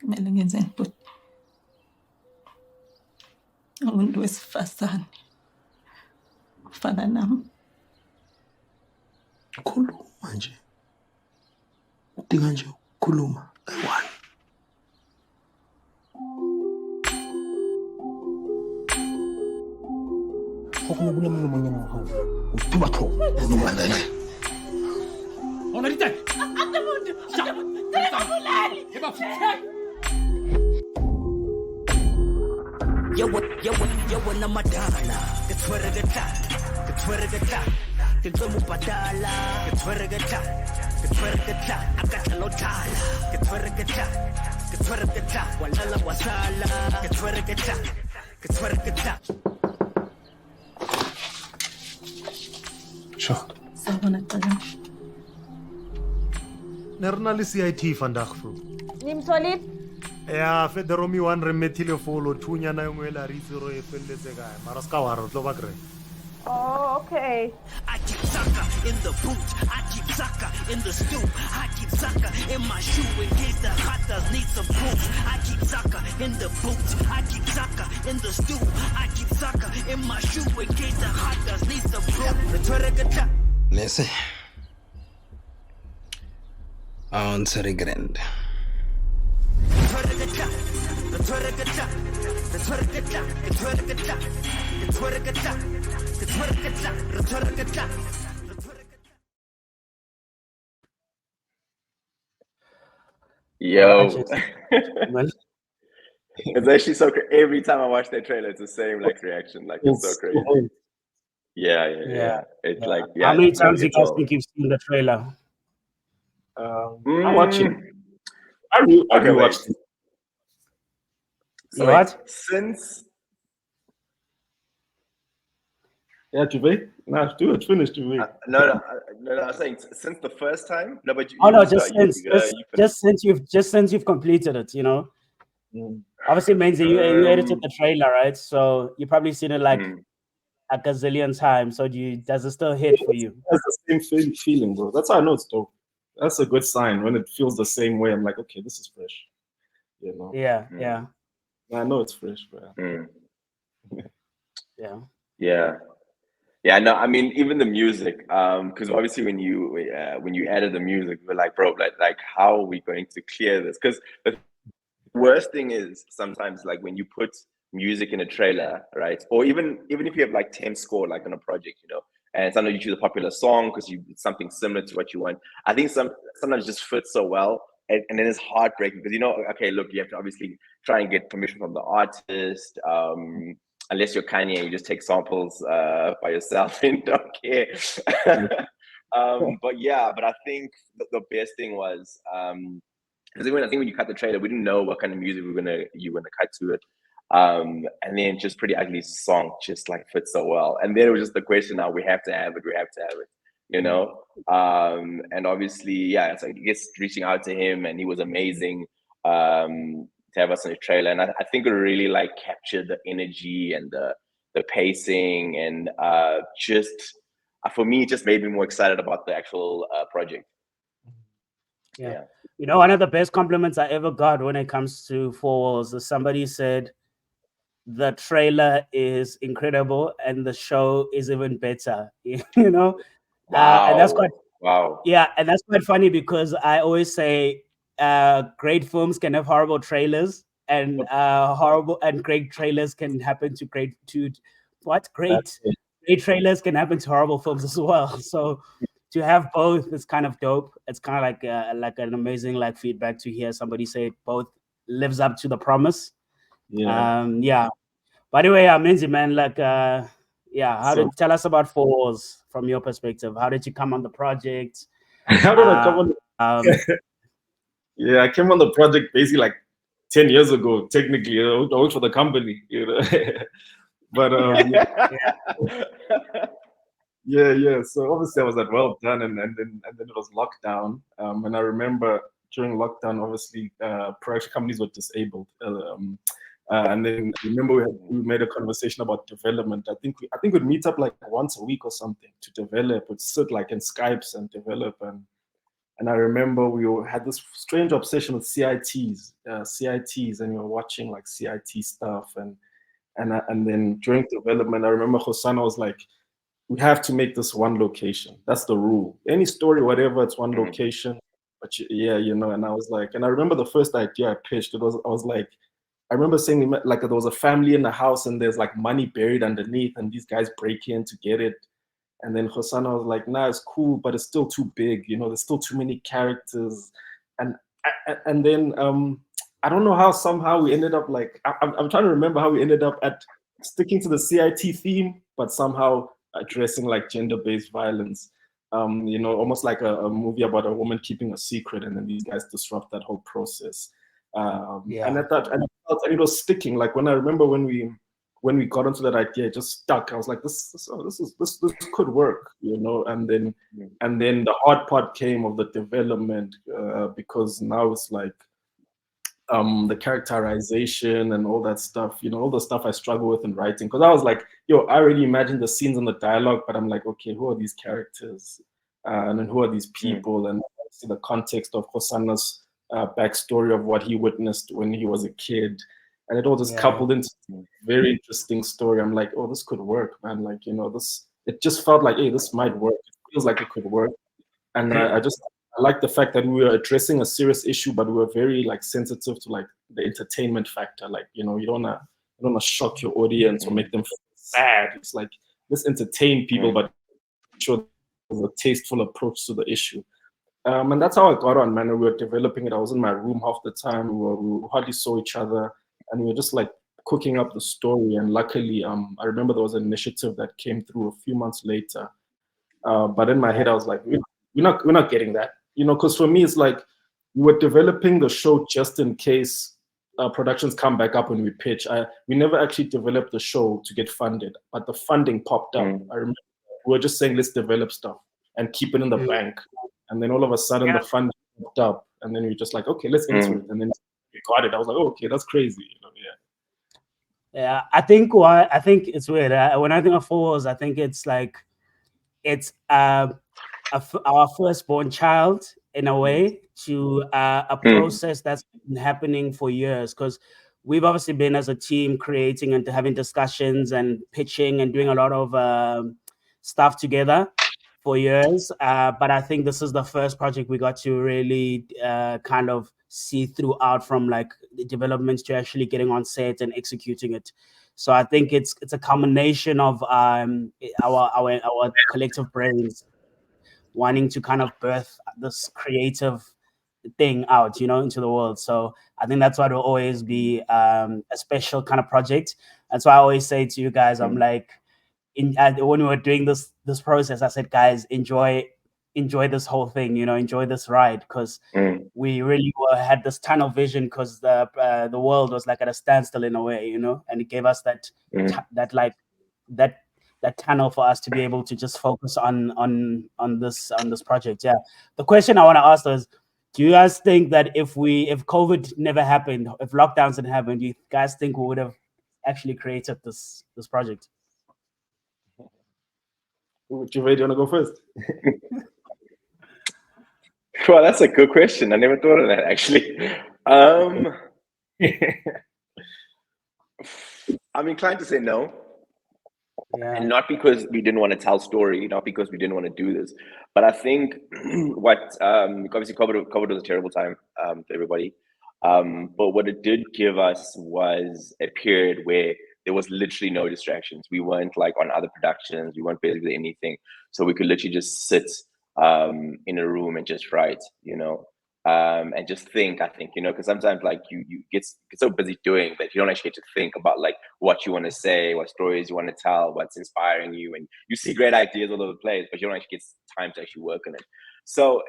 kumele ngenzeni but umuntu wesifazane ufana nami. Khuluma nje. Udinga nje ukukhuluma kayi-1. Khona kulemunye umunye nawo. Uthuba tho. Ngubandane. Ona diteng. Akamuntu. Ngibulali. Yo, wena madala. Ketwereka. Ketsomo patala. Ketwereka. Akatlo tala. Ketwereka. Walala wasala. Ketwereka. Sjoe. Sawubona Xolo. Nerna le CIT vandag bro. Nimtholile? Ja, Federomi 1 remethile follow thunyana yengwe la ritse ro e felletse kae. Mara ska wa re tlo ba kre. Oh, okay. I keep sucker in the boot, I keep sucker in the stew, I keep sucker in my shoe in case the hunters need some proof. I keep sucker in the boot, I keep sucker in the stew, I keep sucker in my shoe in case the hunters need some proof. Nese. Answer grand. Yo, Well, it's actually so crazy. Every time I watch that trailer, it's the same like reaction. Like it's so crazy. Yeah. It's like How many times you guys think you've seen the trailer? I watch it. I rewatched it. So What? Since Yeah, Juve. No, do it. Finish, Juve. no, I'm saying since the first time. No, but Just since you've completed it, you know. Obviously, Menzi, you edited the trailer, right? So you probably seen it like a gazillion times. So does it still hit for you? That's the same feeling, bro. That's how I know it's dope. That's a good sign when it feels the same way. I'm like, okay, this is fresh. You know. Yeah. I know it's fresh, bro. Yeah, no, I mean even the music, because obviously when you added the music, we're like, bro, like how are we going to clear this? Because the worst thing is sometimes like when you put music in a trailer, right? Or even if you have like 10 score like on a project, you know, and sometimes you choose a popular song because it's something similar to what you want. I think sometimes it just fits so well, and then it's heartbreaking because, you know, okay, look, you have to obviously try and get permission from the artist. Unless you're Kanye, you just take samples by yourself and don't care. But I think the best thing was because I think when you cut the trailer, we didn't know what kind of music you were gonna cut to it, and then just Pretty Ugly song just like fits so well. And then it was just the question: now we have to have it, you know. And obviously, it's like just reaching out to him, and he was amazing. To have us in the trailer, and I think it really like captured the energy and the pacing, and just for me, it just made me more excited about the actual project. Yeah. You know, one of the best compliments I ever got when it comes to Four Walls is somebody said the trailer is incredible and the show is even better. You know, and that's quite Yeah, and that's quite funny because I always say great films can have horrible trailers, and great trailers can happen to great trailers can happen to horrible films as well. So to have both is kind of dope. It's kind of like an amazing like feedback to hear somebody say both lives up to the promise. Yeah. By the way, Menzi, man, like tell us about Four Walls from your perspective. How did you come on the project? How did I come on? Yeah, I came on the project basically like 10 years ago, technically. You know, I worked for the company, you know. But yeah. So obviously I was at Weldun, and then it was lockdown. And I remember during lockdown, obviously production companies were disabled. And then I remember we made a conversation about development. I think we'd meet up like once a week or something to develop. We'd sit like in Skypes and develop, and And I remember had this strange obsession with CITs, and we were watching like CIT stuff, and then during development, I remember Hosanna was like, we have to make this one location. That's the rule. Any story, whatever, it's one location. But and I was like, and I remember the first idea I pitched, I was like, I remember saying like there was a family in the house and there's like money buried underneath and these guys break in to get it. And then Hosanna was like, nah, it's cool, but it's still too big. There's still too many characters. And then I don't know how somehow we ended up like, I'm trying to remember how we ended up at sticking to the CIT theme, but somehow addressing like gender-based violence, almost like a movie about a woman keeping a secret, and then these guys disrupt that whole process. And at that, and it was sticking. Like when I remember when we got into that idea, it just stuck. I was like, this could work, And then the hard part came of the development, because now it's like the characterization and all that stuff, all the stuff I struggle with in writing. Because I was like, I already imagined the scenes and the dialogue, but I'm like, okay, who are these characters? And then who are these people? And see the context of Hosanna's backstory of what he witnessed when he was a kid. And it all just coupled into a very interesting story. I'm like, oh, this could work, man. Like, it just felt like, hey, this might work. It feels like it could work. And I like the fact that we were addressing a serious issue, but we were very like sensitive to like the entertainment factor. Like, you don't wanna shock your audience or make them feel sad. It's like, let's entertain people, but show a tasteful approach to the issue. And that's how I got on, man. We were developing it. I was in my room half the time. We hardly saw each other, and we were just like cooking up the story. And luckily, I remember there was an initiative that came through a few months later. But in my head, I was like, we're not getting that, because for me, it's like we were developing the show just in case productions come back up when we pitch. We never actually developed the show to get funded, but the funding popped up. I remember we were just saying, let's develop stuff and keep it in the bank. And then all of a sudden the funding popped up, and then we were just like, okay, let's enter it. And then we got it. I was like, oh, okay, that's crazy. Yeah, I think it's weird. When I think of Four Walls, I think it's like it's our firstborn child in a way to a process that's been happening for years, because we've obviously been as a team creating and having discussions and pitching and doing a lot of stuff together for years. But I think this is the first project we got to really kind of see throughout, from like the developments to actually getting on set and executing it. So I think it's a combination of our collective brains wanting to kind of birth this creative thing out, into the world. So I think that's why it will always be a special kind of project. That's why I always say to you guys, I'm like, when we were doing this process, I said, guys, enjoy this whole thing, enjoy this ride, because we really had this tunnel vision, because the world was like at a standstill in a way, and it gave us that tunnel for us to be able to just focus on this project. Yeah. The question I want to ask is, do you guys think that if COVID never happened, if lockdowns didn't happen, do you guys think we would have actually created this project? Juve, do you want to go first? Well, that's a good question. I never thought of that, actually. I'm inclined to say no. And not because we didn't want to tell story, not because we didn't want to do this, but I think what obviously COVID was a terrible time for everybody. But what it did give us was a period where there was literally no distractions. We weren't like on other productions. We weren't basically anything. So we could literally just sit in a room and just write, and just think, I think, because sometimes like you get so busy doing that you don't actually get to think about like what you want to say, what stories you want to tell, what's inspiring you, and you see great ideas all over the place, but you don't actually get time to actually work on it. So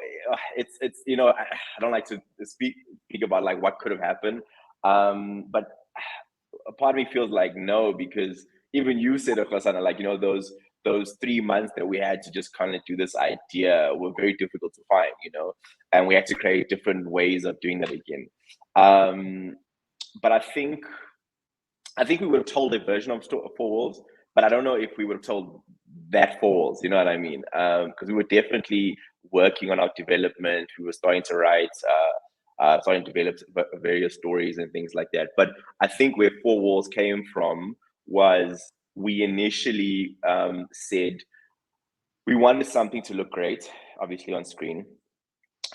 it's I don't like to speak about like what could have happened, but a part of me feels like no, because even you said it, Hosanna, like those 3 months that we had to just kind of do this idea were very difficult to find, and we had to create different ways of doing that again. But I think we would have told a version of Four Walls, but I don't know if we would have told that Four Walls, you know what I mean? Because we were definitely working on our development. We were starting to write, starting to develop various stories and things like that. But I think where Four Walls came from was we initially said we wanted something to look great, obviously on screen.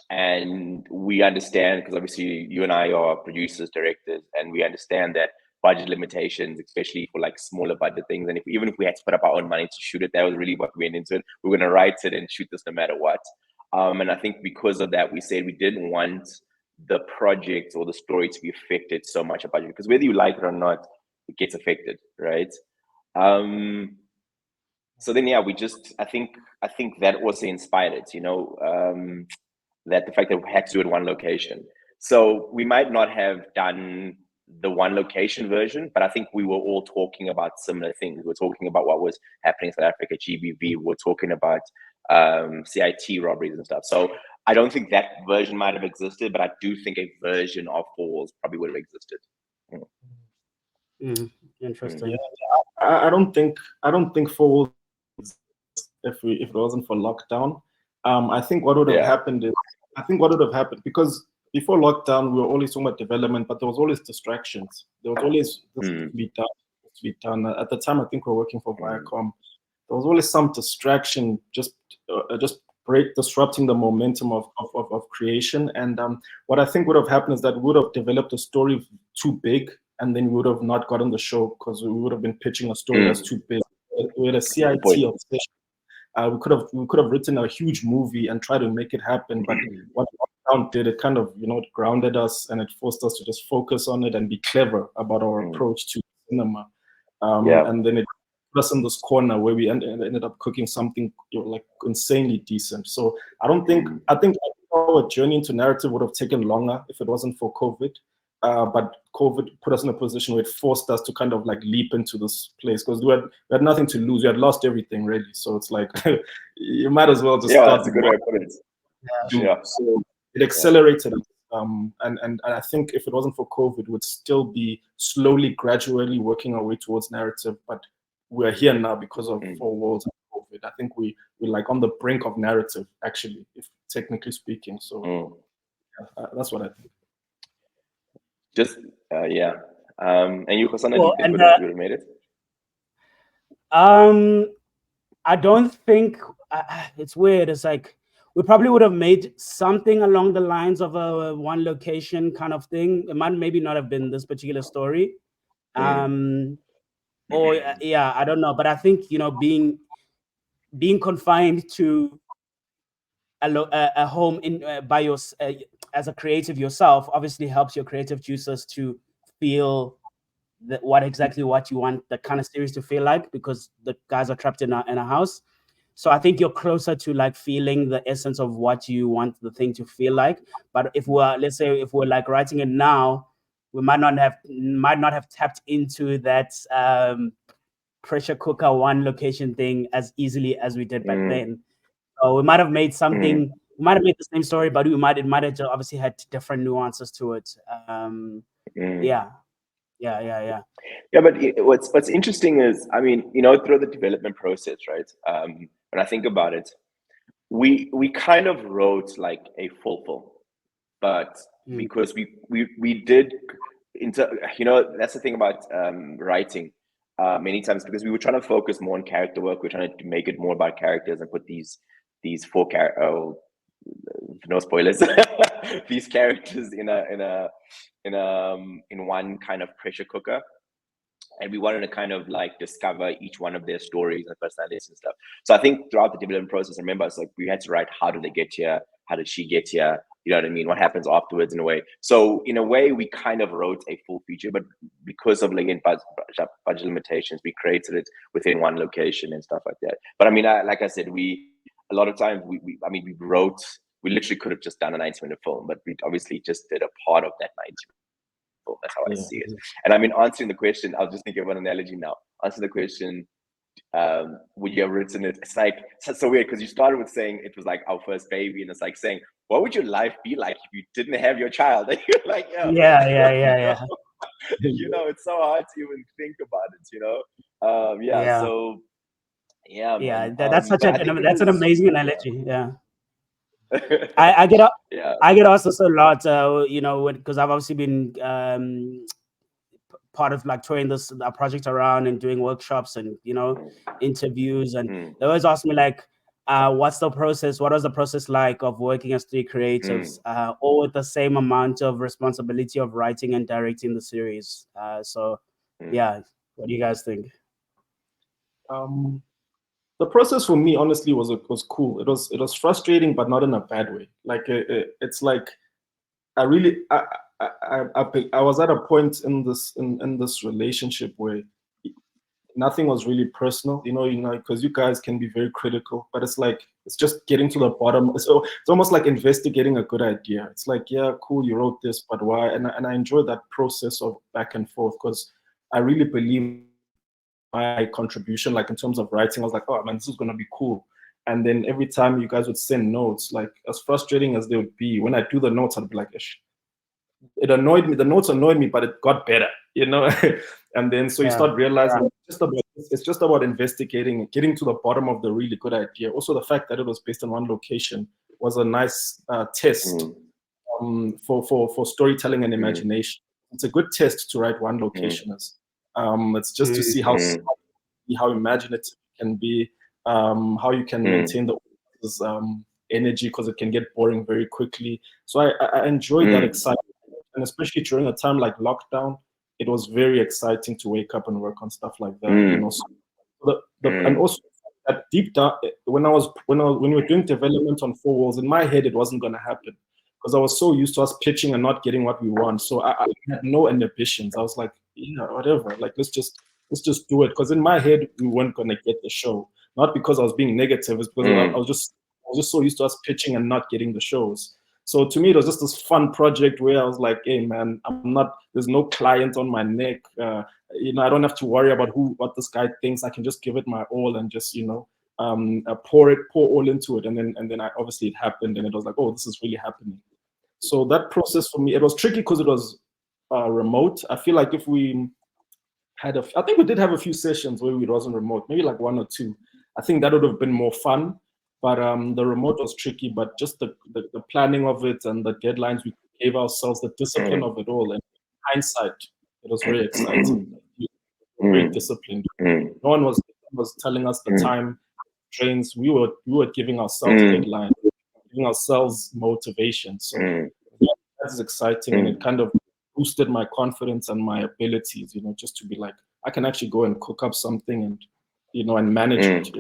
And we understand, because obviously you and I are producers, directors, and we understand that budget limitations, especially for like smaller budget things. And even if we had to put up our own money to shoot it, that was really what we went into it. We were going to write it and shoot this no matter what. And I think because of that, we said we didn't want the project or the story to be affected so much about it, because whether you like it or not, it gets affected, right? So then, yeah, we just, I think that also inspired it, you know, that the fact that we had to do it in one location. So we might not have done the one location version, but I think we were all talking about similar things. We were talking about what was happening in South Africa, GBV. We were talking about CIT robberies and stuff. So I don't think that version might have existed, but I do think a version of Four Walls probably would have existed. Interesting. Yeah, I don't think Four Walls, if it wasn't for lockdown. I think what would have happened is, because before lockdown, we were always talking about development, but there was always distractions. There was always this to be done. At the time, I think we were working for Viacom. There was always some distraction, just disrupting the momentum of creation. And what I think would have happened is that we would have developed a story too big, and then we would have not gotten the show because we would have been pitching a story that's too big. We had a CIT obsession. We could have written a huge movie and tried to make it happen, but what lockdown did, it kind of, you know, it grounded us and it forced us to just focus on it and be clever about our approach to cinema. And then it put us in this corner where we ended up cooking something, you know, like insanely decent. So I think our journey into narrative would have taken longer if it wasn't for COVID. But COVID put us in a position where it forced us to kind of like leap into this place, because we had nothing to lose. We had lost everything really. So it's like you might as well just start. That's a good way to put it. So it accelerated. And I think if it wasn't for COVID, we'd still be slowly, gradually working our way towards narrative. But we're here now because of Four Walls and COVID. I think we're like on the brink of narrative, actually, if technically speaking. So that's what I think. Just and you, Hosanna, Well, do you think you would have made it? I don't think it's weird. It's like we probably would have made something along the lines of a one location kind of thing. It might maybe not have been this particular story, I don't know. But I think, you know, being confined to a home by your as a creative yourself obviously helps your creative juices to feel what you want the kind of series to feel like, because the guys are trapped in a house. So I think you're closer to like feeling the essence of what you want the thing to feel like. But if we're like writing it now, we might not have tapped into that pressure cooker one location thing as easily as we did back then. So we might have made something. We might have made the same story, but it might have just obviously had different nuances to it. Yeah. But what's interesting is, I mean, you know, through the development process, right? When I think about it, we kind of wrote like a full film, but because we did you know, that's the thing about writing many times, because we were trying to focus more on character work. We're trying to make it more about characters and put these four no spoilers, these characters in one kind of pressure cooker. And we wanted to kind of like discover each one of their stories and personalities and stuff. So I think throughout the development process, remember, it's like we had to write, how did they get here? How did she get here? You know what I mean? What happens afterwards in a way? So in a way, we kind of wrote a full feature, but because of like budget limitations, we created it within one location and stuff like that. But I mean, like I said, a lot of times we literally could have just done a 90-minute film, but we obviously just did a part of that 90-minute film. That's how I see it. And I mean, answering the question, I'll just think of an analogy now. Answer the question, would you have written it? It's like, it's so weird, because you started with saying it was like our first baby, and it's like saying, what would your life be like if you didn't have your child? And you're like, yeah. You know, it's so hard to even think about it, you know? So, yeah, man. That's an amazing analogy. Yeah. I get Yeah. I get asked this a lot, because I've obviously been part of like touring this project around and doing workshops and interviews, and they always ask me like, what's the process? What was the process like of working as three creatives, all with the same amount of responsibility of writing and directing the series? Yeah, what do you guys think? The process for me, honestly, was cool. It was frustrating, but not in a bad way. Like it's like I was at a point in this relationship where nothing was really personal, because you guys can be very critical, but it's just getting to the bottom. So it's almost like investigating a good idea. It's like, yeah, cool, you wrote this, but why? And I enjoy that process of back and forth, because I really believe my contribution, like in terms of writing, I was like, oh man, this is gonna be cool. And then every time you guys would send notes, like as frustrating as they would be, when I do the notes, I'd be like, ish. It annoyed me. The notes annoyed me, but it got better, And then so you start realizing it's just about investigating, getting to the bottom of the really good idea. Also, the fact that it was based on one location was a nice test for storytelling and imagination. It's a good test to write one location as. It's just to see how imaginative it can be, how you can maintain the energy, because it can get boring very quickly. So I enjoyed that excitement. And especially during a time like lockdown, it was very exciting to wake up and work on stuff like that. So and also that deep down, when we were doing development on Four Walls, in my head it wasn't going to happen, because I was so used to us pitching and not getting what we want. So I had no inhibitions. I was like, yeah, whatever. Like let's just do it. Because in my head we weren't going to get the show, not because I was being negative. It's because I was just so used to us pitching and not getting the shows. So to me, it was just this fun project where I was like, hey, man, there's no client on my neck. I don't have to worry about what this guy thinks. I can just give it my all and just, pour all into it. And then obviously it happened, and it was like, oh, this is really happening. So that process for me, it was tricky because it was remote. I feel like if we I think we did have a few sessions where it wasn't remote, maybe like one or two. I think that would have been more fun. But the remote was tricky, but just the planning of it and the deadlines we gave ourselves, the discipline of it all. And in hindsight, it was very exciting. Very disciplined. No one was telling us the time trains. We were giving ourselves deadlines, giving ourselves motivation. So that's exciting, and it kind of boosted my confidence and my abilities. Just to be like, I can actually go and cook up something and and manage it.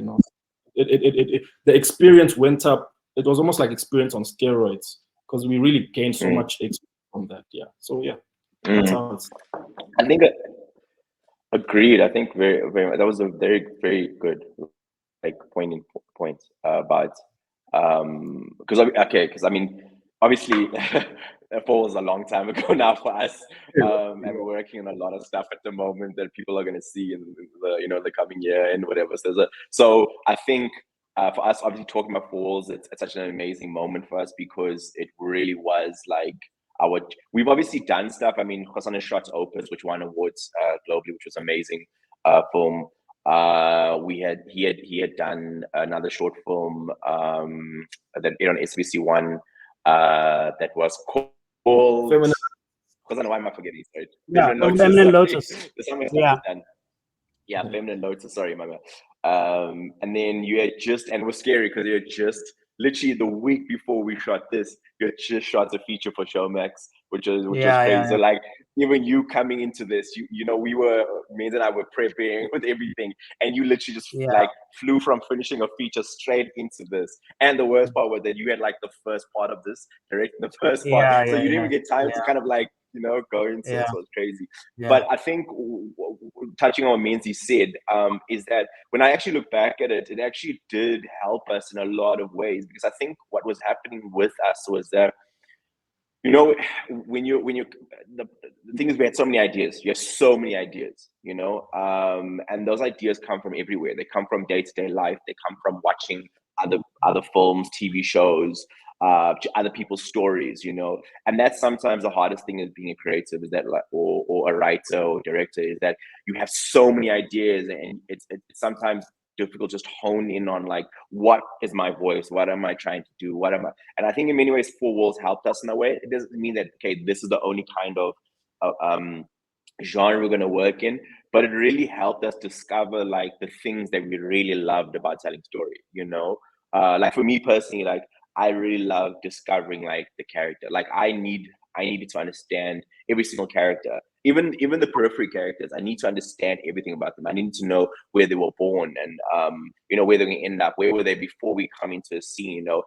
The experience went up. It was almost like experience on steroids, because we really gained so much experience from that. Yeah. So yeah, that's how it's. I think agreed. I think very, very. That was a very, very good point about because I mean, obviously. Four was a long time ago now for us, and we're working on a lot of stuff at the moment that people are going to see in the coming year and whatever. So I think for us, obviously talking about Falls, it's such an amazing moment for us, because it really was like we've obviously done stuff. I mean, Khosana shot Opus, which won awards globally, which was amazing film. He had done another short film that aired on SBC1 that was called. Because I don't know why am I forgetting. Sorry. Yeah, Feminine Lotus. Yeah, Feminine Lotus. Sorry, my bad. And then you had and it was scary because you had just literally the week before we shot this, you had just shot a feature for Showmax, which was crazy. Yeah. So like even you coming into this, Menzi and I were preparing with everything, and you literally just like flew from finishing a feature straight into this. And the worst part was that you had like the first part of this, directing the first part, so you didn't even get time to kind of like go into it. So it's crazy. But I think touching on what Menzi said, is that when I actually look back at it, it actually did help us in a lot of ways, because I think what was happening with us was that when the thing is, we had so many ideas. You have so many ideas, and those ideas come from everywhere. They come from day-to-day life. They come from watching other films, TV shows, other people's stories, and that's sometimes the hardest thing as being a creative, is that or a writer or director, is that you have so many ideas, and it's sometimes difficult just hone in on like, what is my voice? What am I trying to do? What am I? And I think in many ways, Four Walls helped us in a way. It doesn't mean that, okay, this is the only kind of genre we're going to work in, but it really helped us discover like the things that we really loved about telling story, you know? Like for me personally, like I really love discovering like the character. Like I needed to understand every single character, even the periphery characters. I need to understand everything about them. I need to know where they were born and you know, where they're going to end up. Where were they before we come into a scene? You know,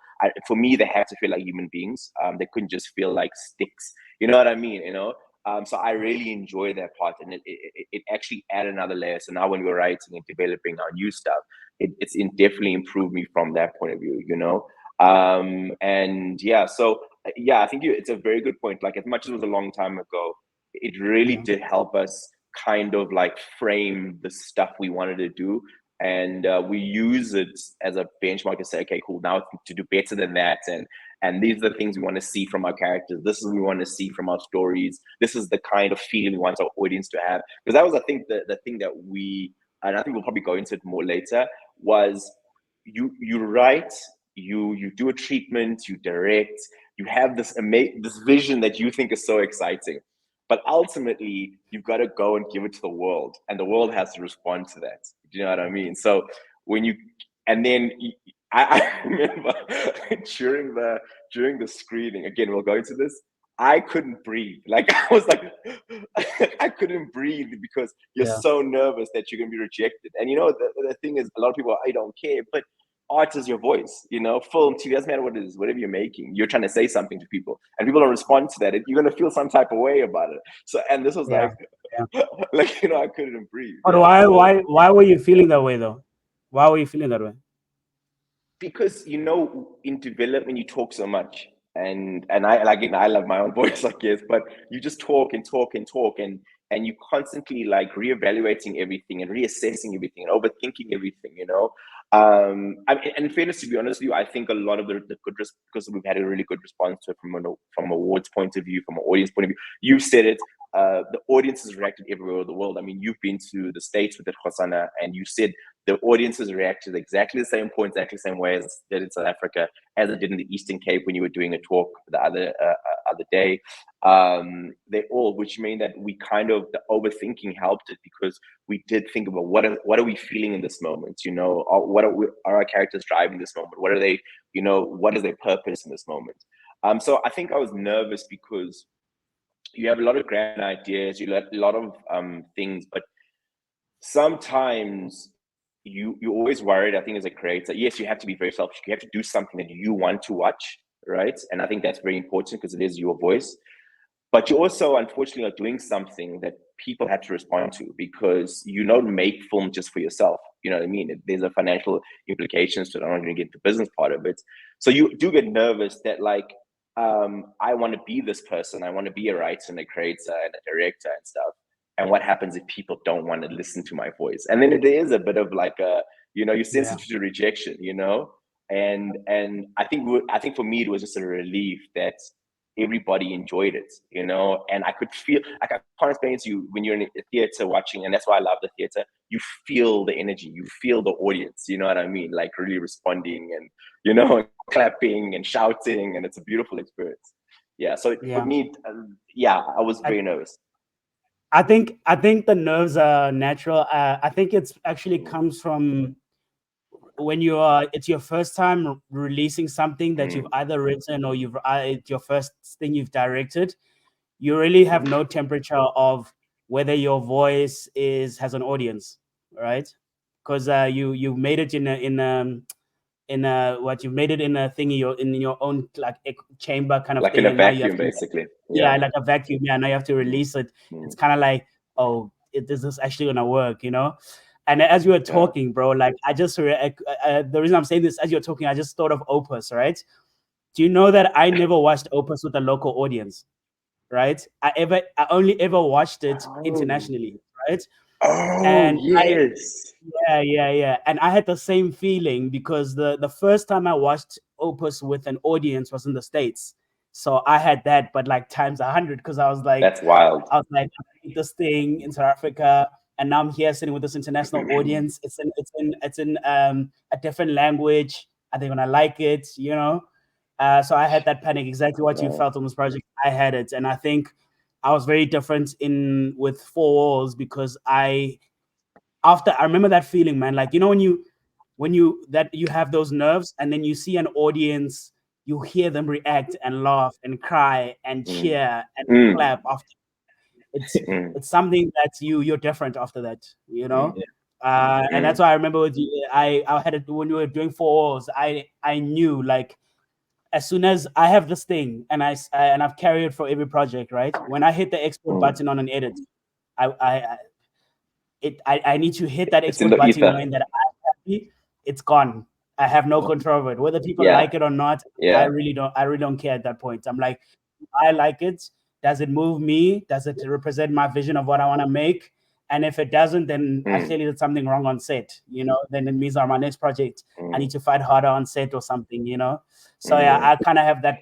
for me, they had to feel like human beings. They couldn't just feel like sticks. You know what I mean? You know. So I really enjoy that part, and it actually added another layer. So now when we're writing and developing our new stuff, it's definitely improved me from that point of view, you know. And yeah, so yeah, I think it's a very good point. Like as much as it was a long time ago, it really did help us kind of like frame the stuff we wanted to do. And we use it as a benchmark to say, okay, cool, now to do better than that. And these are the things we want to see from our characters. This is what we want to see from our stories. This is the kind of feeling we want our audience to have. Because that was, I think, the thing that and I think we'll probably go into it more later, was you write, you do a treatment, you direct, you have this vision that you think is so exciting. But ultimately, you've got to go and give it to the world, and the world has to respond to that. Do you know what I mean? So I remember during the screening, again, we'll go into this, I couldn't breathe. Like I was like, I couldn't breathe because you're so nervous that you're going to be rejected. And you know, the thing is, a lot of people, I don't care, but art is your voice, you know, film, TV, doesn't matter what it is, whatever you're making, you're trying to say something to people and people don't respond to that. You're going to feel some type of way about it. So, and this was like, you know, I couldn't breathe. But why were you feeling that way though? Why were you feeling that way? Because, you know, in development, you talk so much. And I love my own voice, I guess, but you just talk and talk and talk and you constantly like reevaluating everything and reassessing everything and overthinking everything, you know. And in fairness, to be honest with you, I think a lot of the good, because we've had a really good response to it from awards point of view, from an audience point of view. You said it. The audience has reacted everywhere in the world. I mean, you've been to the States with it, Khosana, and you said the audience has reacted exactly the same point, exactly the same way as it did in South Africa, as it did in the Eastern Cape when you were doing a talk the other day. They all, which mean that we kind of, the overthinking helped it, because we did think about what are we feeling in this moment, you know, what are our characters driving this moment? What are they, you know, what is their purpose in this moment? So I think I was nervous because you have a lot of grand ideas, you have a lot of things, but sometimes you're always worried, I think, as a creator. Yes, you have to be very selfish. You have to do something that you want to watch, right? And I think that's very important because it is your voice. But you also, unfortunately, are doing something that people have to respond to, because you don't make film just for yourself. You know what I mean? There's a financial implications to it. I'm not going to get the business part of it. So you do get nervous that, like, I want to be this person. I want to be a writer and a creator and a director and stuff. And what happens if people don't want to listen to my voice? And then there is a bit of like you know, you're sensitive to rejection, you know? And I think for me, it was just a relief that everybody enjoyed it, you know? And I could feel, like, I can't explain to you, when you're in a theater watching, and that's why I love the theater, you feel the energy, you feel the audience, you know what I mean? Like really responding and, you know, clapping and shouting, and it's a beautiful experience. Yeah, so for me, I was very nervous. I think the nerves are natural. I think it's actually comes from when it's your first time releasing something that you've either written or it's your first thing you've directed. You really have no temperature of whether your voice has an audience, right? Because you made it in a thing in your own like chamber kind of like thing, in a vacuum, basically. Yeah, like a vacuum. Yeah, now you have to release it. It's kind of like, oh, this is actually gonna work, you know. And as you were talking, bro, like I just the reason I'm saying this, as you're talking, I just thought of Opus, right? Do you know that I never watched Opus with a local audience, right? I only ever watched it internationally, right? Oh, and yes. Yeah. And I had the same feeling because the first time I watched Opus with an audience was in the States. So I had that, but like times 100, because I was like, that's wild. I was like, I made this thing in South Africa. and now I'm here sitting with this international audience. It's in a different language. Are they gonna like it? You know. So I had that panic, exactly what you felt on this project. I had it, and I think I was very different with Four Walls because I remember that feeling, man. Like, you know, when you have those nerves, and then you see an audience, you hear them react and laugh and cry and cheer and clap after. It's something that you're different after that, you know. And that's why I remember with you, I had it when we were doing Four Walls. I knew, like, as soon as I have this thing and I've carried it for every project, right? When I hit the export button on an edit, I need to hit that export button knowing that I'm happy, it's gone. I have no control over it. Whether people like it or not, I really don't care at that point. I'm like, I like it. Does it move me? Does it represent my vision of what I want to make? And if it doesn't, then I clearly did something wrong on set, you know. Then it means on my next project, I need to fight harder on set or something, you know. So yeah, I kind of have that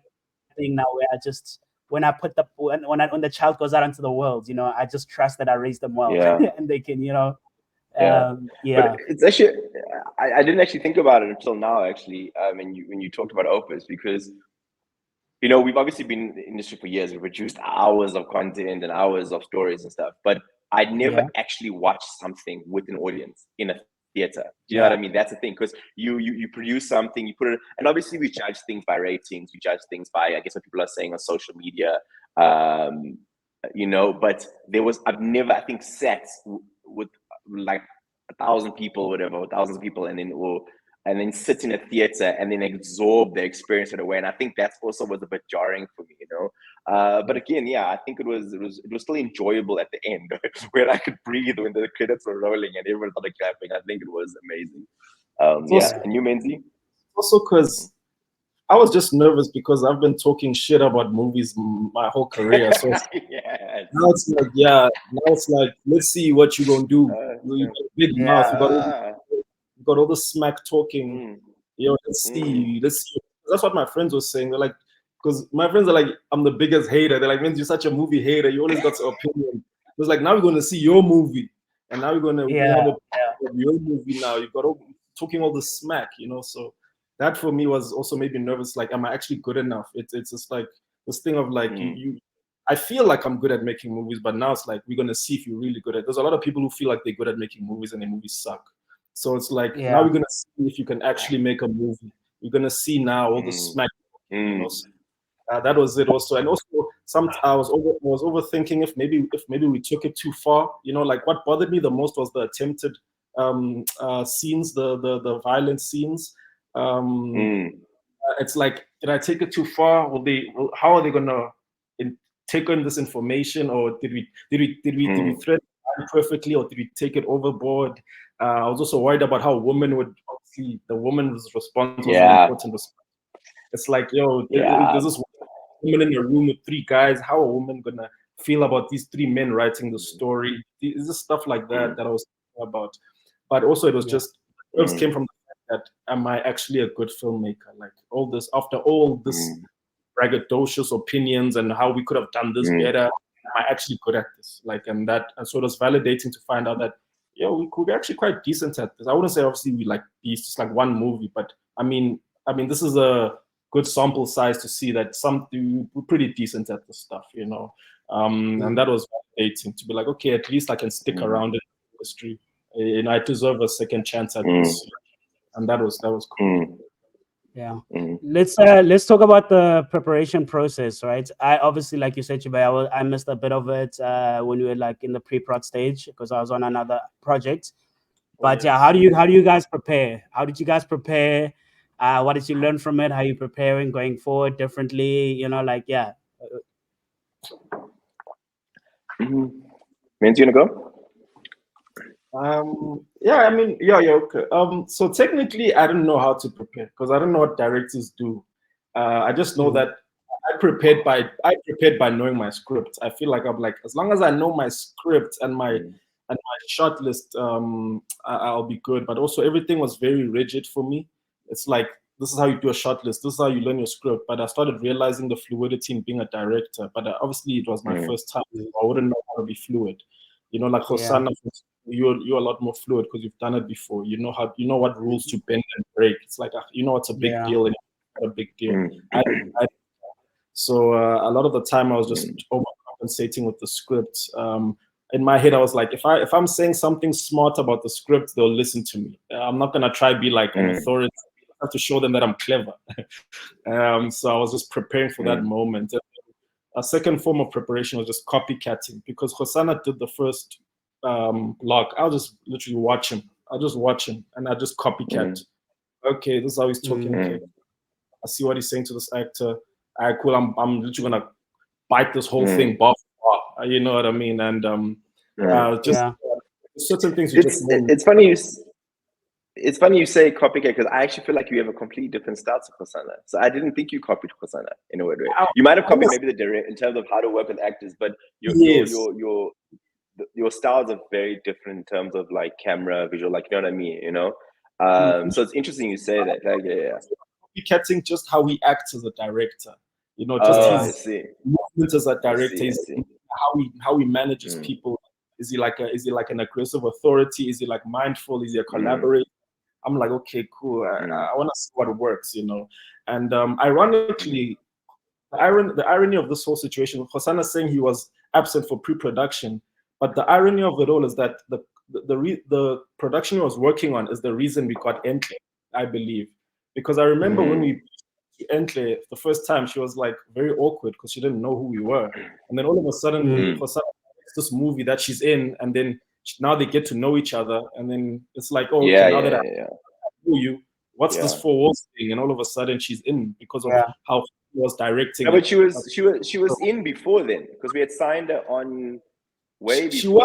thing now where I just, when the child goes out into the world, you know, I just trust that I raised them well, and they can, you know. But it's actually, I didn't actually think about it until now, actually, when you talked about Opus, because, you know, we've obviously been in the industry for years. We've produced hours of content and hours of stories and stuff, but I'd never actually watched something with an audience in a theater. Do you know what I mean? That's the thing, because you produce something, you put it, and obviously we judge things by ratings, we judge things by, I guess, what people are saying on social media, you know. But I've never, I think, sat with like 1,000 people, whatever, thousands of people, and then sit in a theater and then absorb the experience in a way. And I think that's also was a bit jarring for me, you know. But again, I think it was still enjoyable at the end, where I could breathe when the credits were rolling and everyone started clapping. I think it was amazing. And you, Menzi? Also, because I was just nervous because I've been talking shit about movies my whole career. So now it's like, let's see what you're gonna do. You got a big mouth, you got all the smack talking. You know, let's see. That's what my friends were saying. They're like, because my friends are like, I'm the biggest hater. They're like, man, you're such a movie hater. You always got an opinion. It's like, now we're going to see your movie, and now we're going to have your movie. Now you've got talking all the smack, you know. So that for me was also maybe nervous. Like, am I actually good enough? It's just like this thing of like I feel like I'm good at making movies, but now it's like we're going to see if you're really good at. There's a lot of people who feel like they're good at making movies and their movies suck. So it's like now we're going to see if you can actually make a movie. You're going to see now all the smack. You know? That was it also. And also I was overthinking if maybe we took it too far. You know, like what bothered me the most was the attempted scenes, the violent scenes. It's like, did I take it too far? How are they gonna take on this information, or did we thread it perfectly, or did we take it overboard? I was also worried about how the woman's response was an important response. It's like, there's this woman in a room with 3 guys. How are a woman gonna feel about these 3 men writing the story? It's just stuff like that I was thinking about. But also it was just, it came from the fact that, am I actually a good filmmaker? Like all this, after all this braggadocious opinions and how we could have done this better, am I actually good at this? Like, and so it was validating to find out that, we could be actually quite decent at this. I wouldn't say obviously we like these, just like one movie, but I mean, this is a good sample size to see that we're pretty decent at this stuff, you know. And that was validating to be like, okay, at least I can stick around in the industry, and I deserve a second chance at this. And that was cool. Yeah. Let's talk about the preparation process, right? I obviously, like you said, Chibai, I missed a bit of it when we were like in the pre-prod stage because I was on another project. But how do you guys prepare? How did you guys prepare? What did you learn from it? How are you preparing going forward differently? You know, like Menzi, you wanna go? Okay. So technically, I don't know how to prepare because I don't know what directors do. I just know that I prepared by knowing my script. I feel like I'm like, as long as I know my script and my short list, I'll be good. But also everything was very rigid for me. It's like, this is how you do a short list. This is how you learn your script. But I started realizing the fluidity in being a director. But obviously, it was my first time. I wouldn't know how to be fluid. You know, like Hosanna, you're a lot more fluid because you've done it before. You know what rules to bend and break. It's like it's a big deal and it's not a big deal. So a lot of the time I was just overcompensating with the script. In my head, I was like, if I'm saying something smart about the script, they'll listen to me. I'm not gonna try be like an authority. I have to show them that I'm clever. So I was just preparing for that moment. A second form of preparation was just copycatting, because Hosanna did the first block. I'll just literally watch him. I'll just watch him and I just copycat. Okay, this is how he's talking. Okay, I see what he's saying to this actor. All right, cool. I'm literally gonna bite this whole thing, you know what I mean? And certain things. It's funny. It's funny you say copycat, because I actually feel like you have a completely different style to Hosanna. So I didn't think you copied Hosanna in a weird way. You might have copied maybe the direct in terms of how to work with actors, but your styles are very different in terms of like camera, visual, like, you know what I mean? You know, so it's interesting you say that. Like, copycatting just how he acts as a director. You know, just his movements as a director, how he manages people. Is he like an aggressive authority? Is he like mindful? Is he a collaborator? I'm like, okay, cool. I want to see what works, you know. And ironically, the irony of this whole situation, Hosanna saying he was absent for pre-production, but the irony of it all is that the production he was working on is the reason we got Entle, I believe. Because I remember when we Entle the first time, she was like very awkward because she didn't know who we were. And then all of a sudden, Hosanna makes this movie that she's in, and then now they get to know each other. And then it's like, now that I know you, what's this 4 walls thing? And all of a sudden she's in because of how he was directing. No, but she was in before then, because we had signed her on way before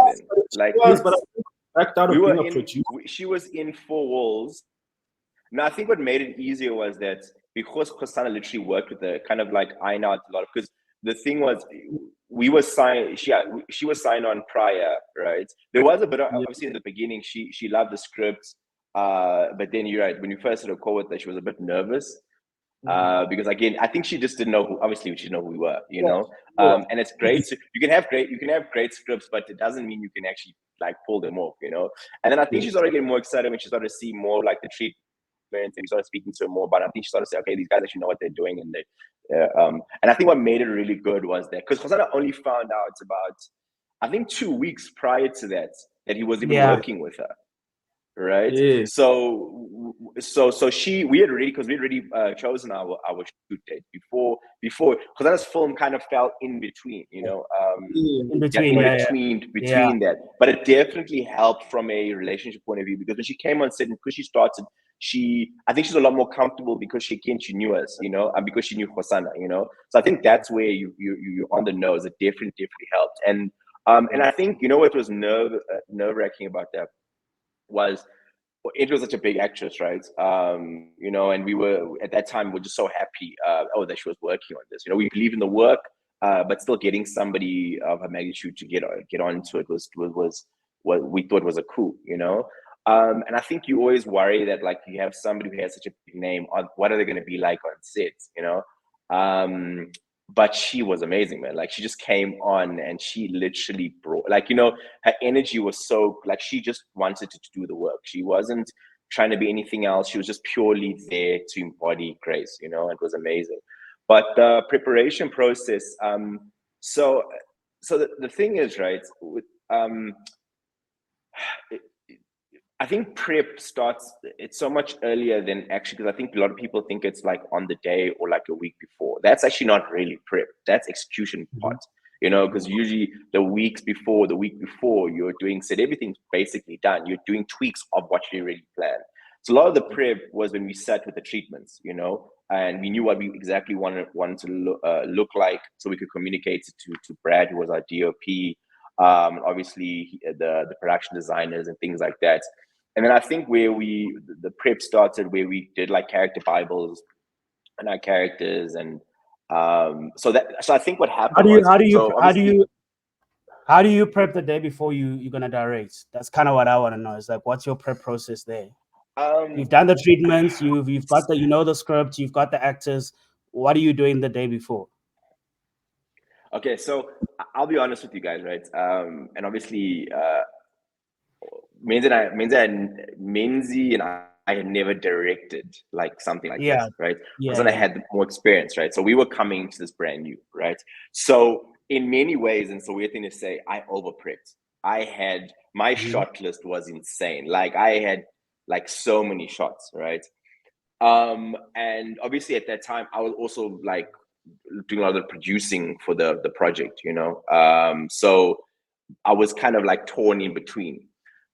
then. But I backed out of being a producer. She was in 4 walls. No, I think what made it easier was that because Hosanna literally worked with her, kind of like iron out a lot of, because the thing was, we were signed. She was signed on prior, right? There was a bit of, obviously in the beginning, she loved the script, but then you're right. When you first had a call with her, she was a bit nervous because again, I think she just didn't know who. Obviously, she didn't know who we were, you know. And it's great. You can have great scripts, but it doesn't mean you can actually like pull them off, you know. And then I think she started getting more excited when she started to see more like the treatment. And we started speaking to her more about it. I think she started to say, okay, these guys actually know what they're doing. And and I think what made it really good was that, because Hosanna only found out about, I think 2 weeks prior to that he was even working with her. Right. Yeah. So we had already chosen our shoot date before Hosanna's film kind of fell in between, you know, in between that. But it definitely helped from a relationship point of view, because when she came on set and because she started, I think she's a lot more comfortable because she knew us, you know, and because she knew Hosanna, you know. So I think that's where you're on the nose. It definitely helped. And I think, you know, what was nerve-wracking about that was it was such a big actress, right? You know, and we were at that time, we're just so happy that she was working on this. You know, we believe in the work, but still getting somebody of her magnitude to get onto it was what we thought was a coup, you know. And I think you always worry that like you have somebody who has such a big name, what are they going to be like on set, you know? But she was amazing, man. Like she just came on and she literally brought, like, you know, her energy was so, like, she just wanted to do the work. She wasn't trying to be anything else. She was just purely there to embody grace, you know. It was amazing. But the preparation process, so the thing is, right, with, I think prep starts, it's so much earlier than actually, because I think a lot of people think it's like on the day or like a week before. That's actually not really prep. That's execution part, you know, because usually the week before, you're doing, said everything's basically done. You're doing tweaks of what you already planned. So a lot of the prep was when we sat with the treatments, you know, and we knew what we exactly wanted to look like, so we could communicate it to Brad, who was our DOP, obviously the production designers and things like that. And then I think where the prep started, where we did like character bibles and our characters, and so I think what happened. How do you prep the day before you're gonna direct? That's kind of what I want to know. Is like, what's your prep process there? You've done the treatments, you've got the script, you've got the actors. What are you doing the day before? Okay, so I'll be honest with you guys, right? And obviously, Menzi and I had never directed like something like Yeah. this, right? Yeah, Because then I yeah. had more experience, right? So we were coming to this brand new, right? So in many ways, and so weird thing to say, I over prepped. I had my shot list was insane. Like I had like so many shots, right? And obviously at that time I was also like doing a lot of the producing for the project, you know. So I was kind of like torn in between.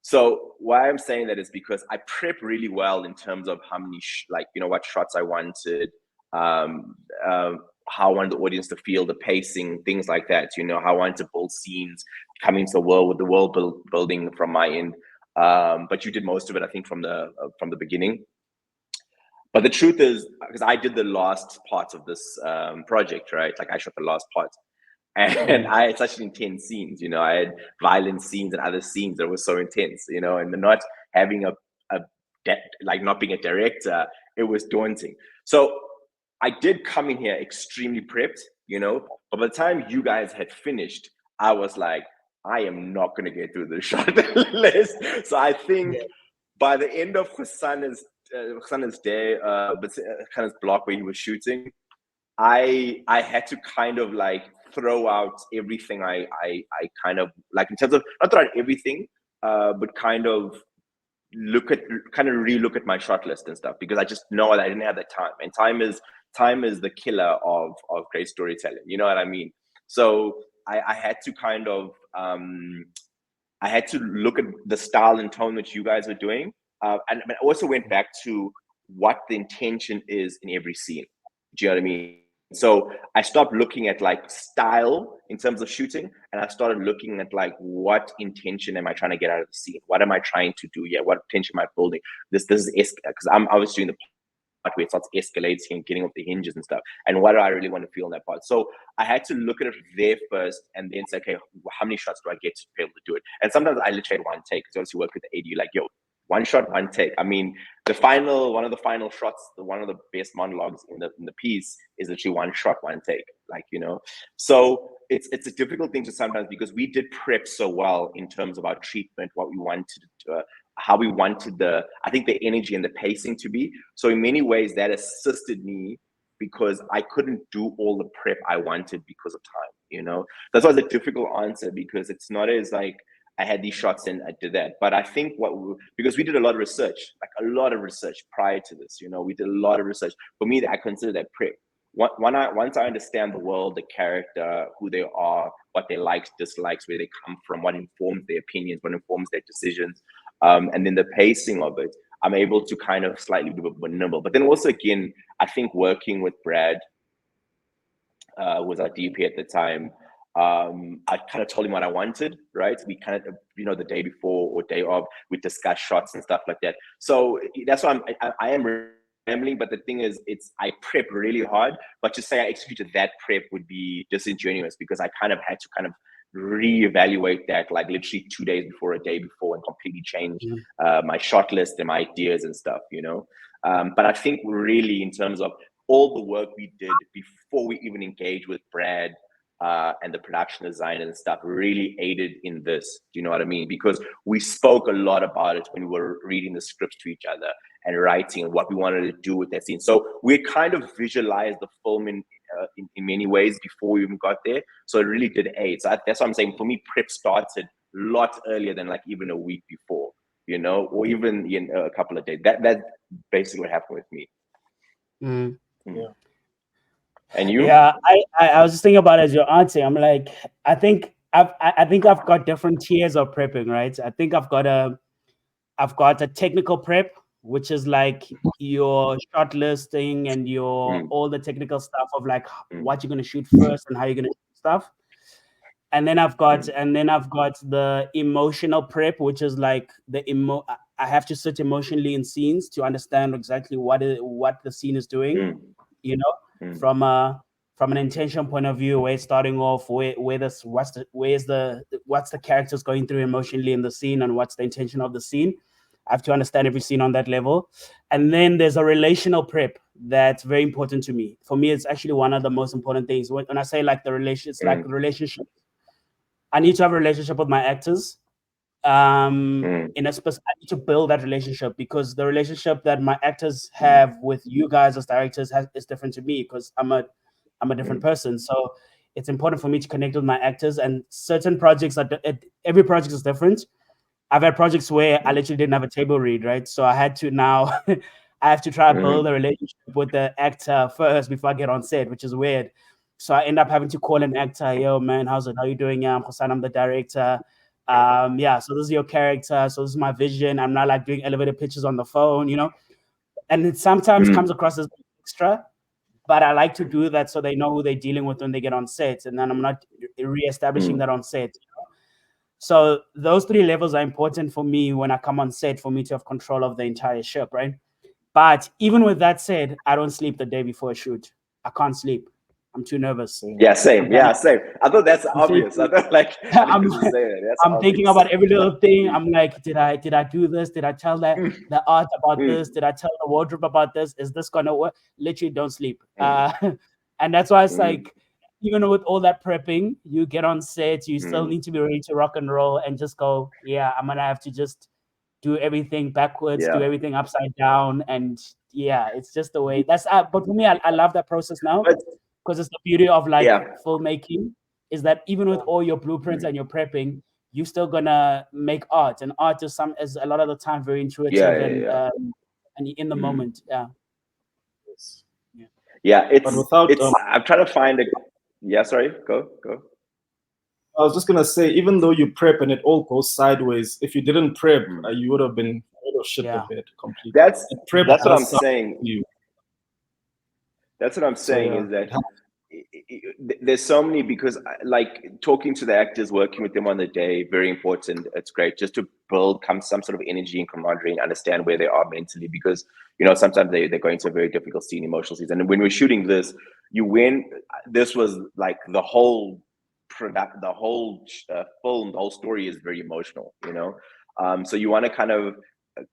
So why I'm saying that is because I prep really well in terms of how many like, you know, what shots I wanted, um, how I wanted the audience to feel, the pacing, things like that, you know, how I wanted to build scenes, coming to the world with the world building from my end. But you did most of it, I think, from the beginning. But the truth is, because I did the last part of this project, right? Like I shot the last part. And I had such intense scenes, you know, I had violent scenes and other scenes that were so intense, you know, and not having like not being a director, it was daunting. So I did come in here extremely prepped, you know, but by the time you guys had finished, I was like, I am not going to get through the shot list. So I think by the end of Hosanna's day, Hosanna's block where he was shooting, I had to kind of like throw out everything I kind of like, in terms of not throw out everything, but kind of relook at my shot list and stuff, because I just know that I didn't have that time, and time is the killer of great storytelling. You know what I mean? So I had to kind of I had to look at the style and tone that you guys were doing, and I also went back to what the intention is in every scene. Do you know what I mean? So I stopped looking at like style in terms of shooting, and I started looking at like, what intention am I trying to get out of the scene? What am I trying to do here? What tension am I building? This is because I'm obviously doing the part where it starts escalating and getting off the hinges and stuff. And what do I really want to feel in that part? So I had to look at it there first, and then say, okay, how many shots do I get to be able to do it? And sometimes I literally had one take, because obviously work with the AD, like, yo, one shot, one take. I mean, one of the final shots, one of the best monologues in the piece is literally one shot, one take. Like, you know, so it's a difficult thing to sometimes, because we did prep so well in terms of our treatment, what we wanted to, how we wanted I think the energy and the pacing to be. So in many ways that assisted me, because I couldn't do all the prep I wanted because of time, you know. That's why it's a difficult answer, because it's not as like, I had these shots and I did that. But I think because we did a lot of research, like a lot of research prior to this, you know, we did a lot of research. For me, I consider that prep. Once I understand the world, the character, who they are, what they likes, dislikes, where they come from, what informs their opinions, what informs their decisions, and then the pacing of it, I'm able to kind of slightly be more nimble. But then also, again, I think working with Brad, was our DP at the time, I kind of told him what I wanted, right? We kind of, you know, the day before or day of, we discuss shots and stuff like that. So that's why I am rambling, but the thing is, I prep really hard, but to say I executed that prep would be disingenuous, because I kind of had to kind of reevaluate that, like literally 2 days before, a day before, and completely change my shot list and my ideas and stuff, you know. But I think really, in terms of all the work we did before we even engaged with Brad, and the production design and stuff, really aided in this. Do you know what I mean? Because we spoke a lot about it when we were reading the scripts to each other and writing, and what we wanted to do with that scene. So we kind of visualized the film in many ways before we even got there. So it really did aid. So that's what I'm saying. For me, prep started a lot earlier than like even a week before, you know, or even a couple of days. That basically what happened with me. Yeah. And you? Yeah, I was just thinking about it as you're answering. I'm like, I think I've got different tiers of prepping, right? I think I've got a technical prep, which is like your shot listing and your all the technical stuff of like what you're gonna shoot first and how you're gonna shoot stuff. And then I've got the emotional prep, which is like I have to sit emotionally in scenes to understand exactly what the scene is doing, you know. From an intention point of view, where it's starting off, what's the characters going through emotionally in the scene, and what's the intention of the scene. I have to understand every scene on that level. And then there's a relational prep that's very important to me. For me, it's actually one of the most important things. When I say like the relation, it's like the relationship. I need to have a relationship with my actors. in a specific, I need to build that relationship, because the relationship that my actors have with you guys as directors is different to me, because I'm a different person. So it's important for me to connect with my actors, and certain projects every project is different. I've had projects where I literally didn't have a table read, right? So I had to now I have to try to build a relationship with the actor first before I get on set, which is weird. So I end up having to call an actor, yo man, how's it? How you doing? Yeah, I'm Hassan, I'm the director. Yeah, so this is your character, so this is my vision. I'm not like doing elevator pitches on the phone, you know. And it sometimes comes across as extra, but I like to do that so they know who they're dealing with when they get on set, and then I'm not reestablishing that on set. So those three levels are important for me when I come on set, for me to have control of the entire ship, right? But even with that said, I don't sleep the day before a shoot. I can't sleep. I'm too nervous. Yeah, same. Yeah, same. I thought that's obvious. I thought like I I'm, didn't say that. That's I'm obvious. thinking about every little thing. I'm like, did I do this? Did I tell the art about this? Did I tell the wardrobe about this? Is this gonna work? Literally don't sleep. And that's why it's like, even with all that prepping, you get on set, you still need to be ready to rock and roll and just go, yeah, I'm gonna have to just do everything backwards, do everything upside down. And yeah, it's just the way that's but for me, I love that process now, because it's the beauty of like filmmaking, is that even with all your blueprints and your prepping, you're still gonna make art, and art is a lot of the time very intuitive and in the moment. It's I'm trying to find a sorry, go. I was just gonna say, even though you prep and it all goes sideways, if you didn't prep, you would have been shit the bed completely. That's what I'm saying. That's what I'm saying, is that there's so many, because like talking to the actors, working with them on the day, very important. It's great just to build some sort of energy and camaraderie and understand where they are mentally, because you know sometimes they're going to a very difficult scene, emotional scene. And when we're shooting this, this was like the whole film, the whole story is very emotional, you know. So you want to kind of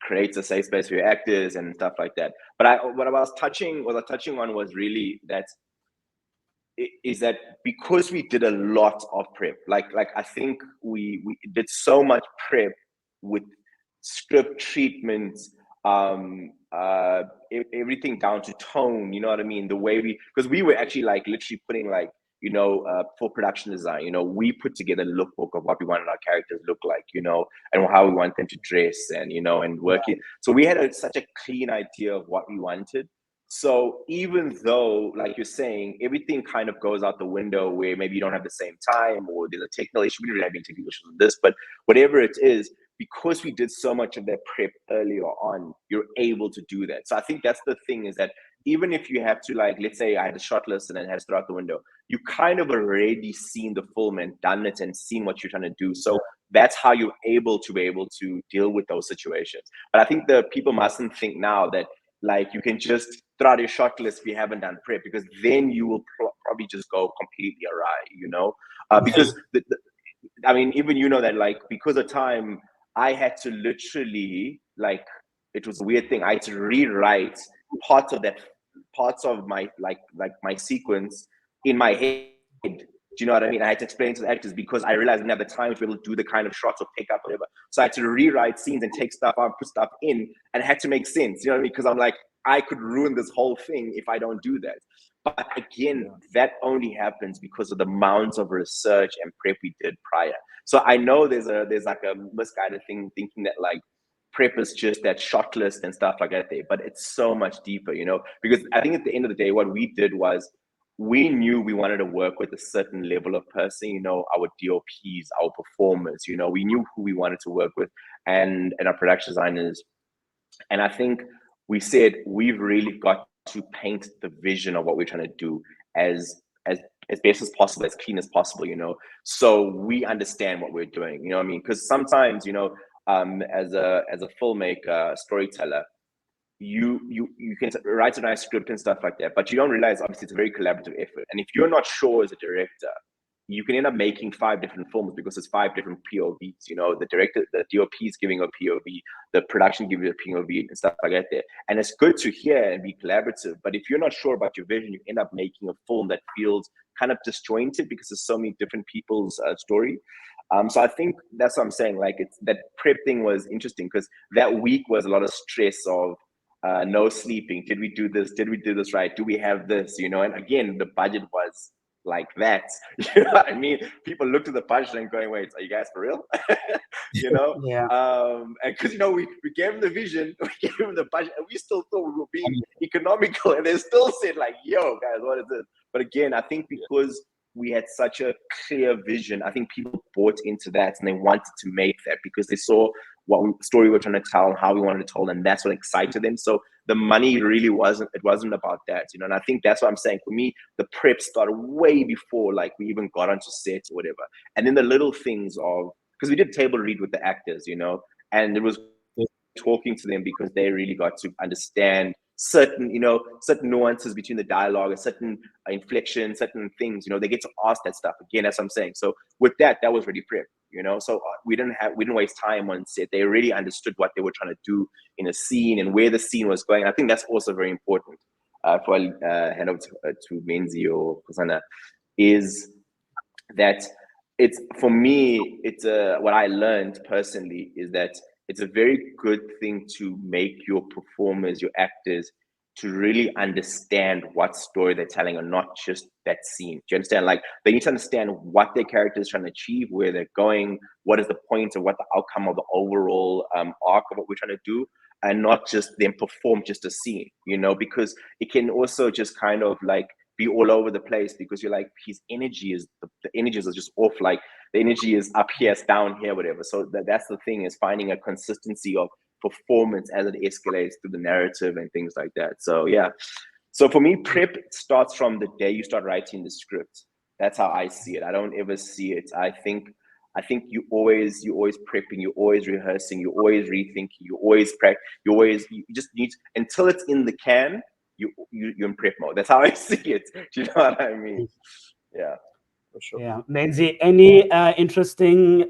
create a safe space for your actors and stuff like that. But what I was touching on was really that because we did a lot of prep, like I think we did so much prep with script treatments, everything down to tone, you know what I mean? The way because we were actually like literally putting like, you know, for production design, you know, we put together a lookbook of what we wanted our characters to look like, you know, and how we want them to dress, and, you know, and working. So we had such a clean idea of what we wanted. So even though, like you're saying, everything kind of goes out the window where maybe you don't have the same time, or there's a technical issue, we didn't really have any technical issues with this, but whatever it is, because we did so much of that prep earlier on, you're able to do that. So I think that's the thing, is that even if you have to, like, let's say I had a shot list and then had to throw out the window, you kind of already seen the film and done it and seen what you're trying to do. So that's how you're able to deal with those situations. But I think the people mustn't think now that like you can just throw out your shot list if you haven't done prep, because then you will probably just go completely awry, you know? Because I mean, even you know that, like, because of time, I had to literally, like, it was a weird thing. I had to rewrite parts of my like my sequence in my head. Do you know what I mean? I had to explain to the actors, because I realized I didn't have the time to be able to do the kind of shots or pick up whatever. So I had to rewrite scenes and take stuff out, put stuff in, and it had to make sense. You know what I mean? Because I'm like, I could ruin this whole thing if I don't do that. But again, that only happens because of the amounts of research and prep we did prior. So I know there's like a misguided thing thinking that like prep is just that shot list and stuff like that there, but it's so much deeper, you know, because I think at the end of the day, what we did was we knew we wanted to work with a certain level of person, you know, our DOPs, our performers, you know, we knew who we wanted to work with, and our production designers. And I think we said, we've really got to paint the vision of what we're trying to do as best as possible, as clean as possible, you know, so we understand what we're doing, you know what I mean? Because sometimes, you know, as a filmmaker, storyteller, you can write a nice script and stuff like that, but you don't realize obviously it's a very collaborative effort. And if you're not sure as a director, you can end up making 5 different films because it's 5 different POVs. You know, the director, the DOP is giving a POV, the production gives you a POV and stuff like that there. And it's good to hear and be collaborative, but if you're not sure about your vision, you end up making a film that feels kind of disjointed because there's so many different people's story. So I think that's what I'm saying. Like, it's that prep thing was interesting because that week was a lot of stress of no sleeping. Did we do this? Did we do this right? Do we have this? You know, and again, the budget was like that. You know what I mean? People looked at the budget and going, wait, are you guys for real? You know? Yeah. And because, you know, we gave them the vision, we gave them the budget, and we still thought we were being economical, and they still said like, yo, guys, what is this? But again, I think because we had such a clear vision, I think people bought into that and they wanted to make that because they saw what story we were trying to tell and how we wanted to tell, and that's what excited them. So the money really wasn't about that, you know. And I think that's what I'm saying. For me, the prep started way before like we even got onto set or whatever. And then the little things of, because we did table read with the actors, you know, and it was talking to them because they really got to understand certain nuances between the dialogue, a certain inflection, certain things, you know, they get to ask that stuff. Again, that's what I'm saying. So with that was really prep, you know. So we didn't waste time on set. They really understood what they were trying to do in a scene and where the scene was going. I think that's also very important. For hand over to Menzi or Kusana, is that it's, for me, it's what I learned personally is that it's a very good thing to make your performers, your actors, to really understand what story they're telling and not just that scene. Do you understand? Like, they need to understand what their character is trying to achieve, where they're going, what is the point and what the outcome of the overall arc of what we're trying to do, and not just them perform just a scene, you know, because it can also just kind of like be all over the place because you're like, his energy is, the energies are just off, like the energy is up here, it's down here, whatever. So that's the thing, is finding a consistency of performance as it escalates through the narrative and things like that. So yeah, so for me, prep starts from the day you start writing the script. That's how I see it. I don't ever see it. I think you always prepping, you're always rehearsing, you're always rethinking, you always practice, you just need, until it's in the can, you're in prep mode. That's how I see it. Do you know what I mean? Yeah, for sure. Yeah, Menzi, any interesting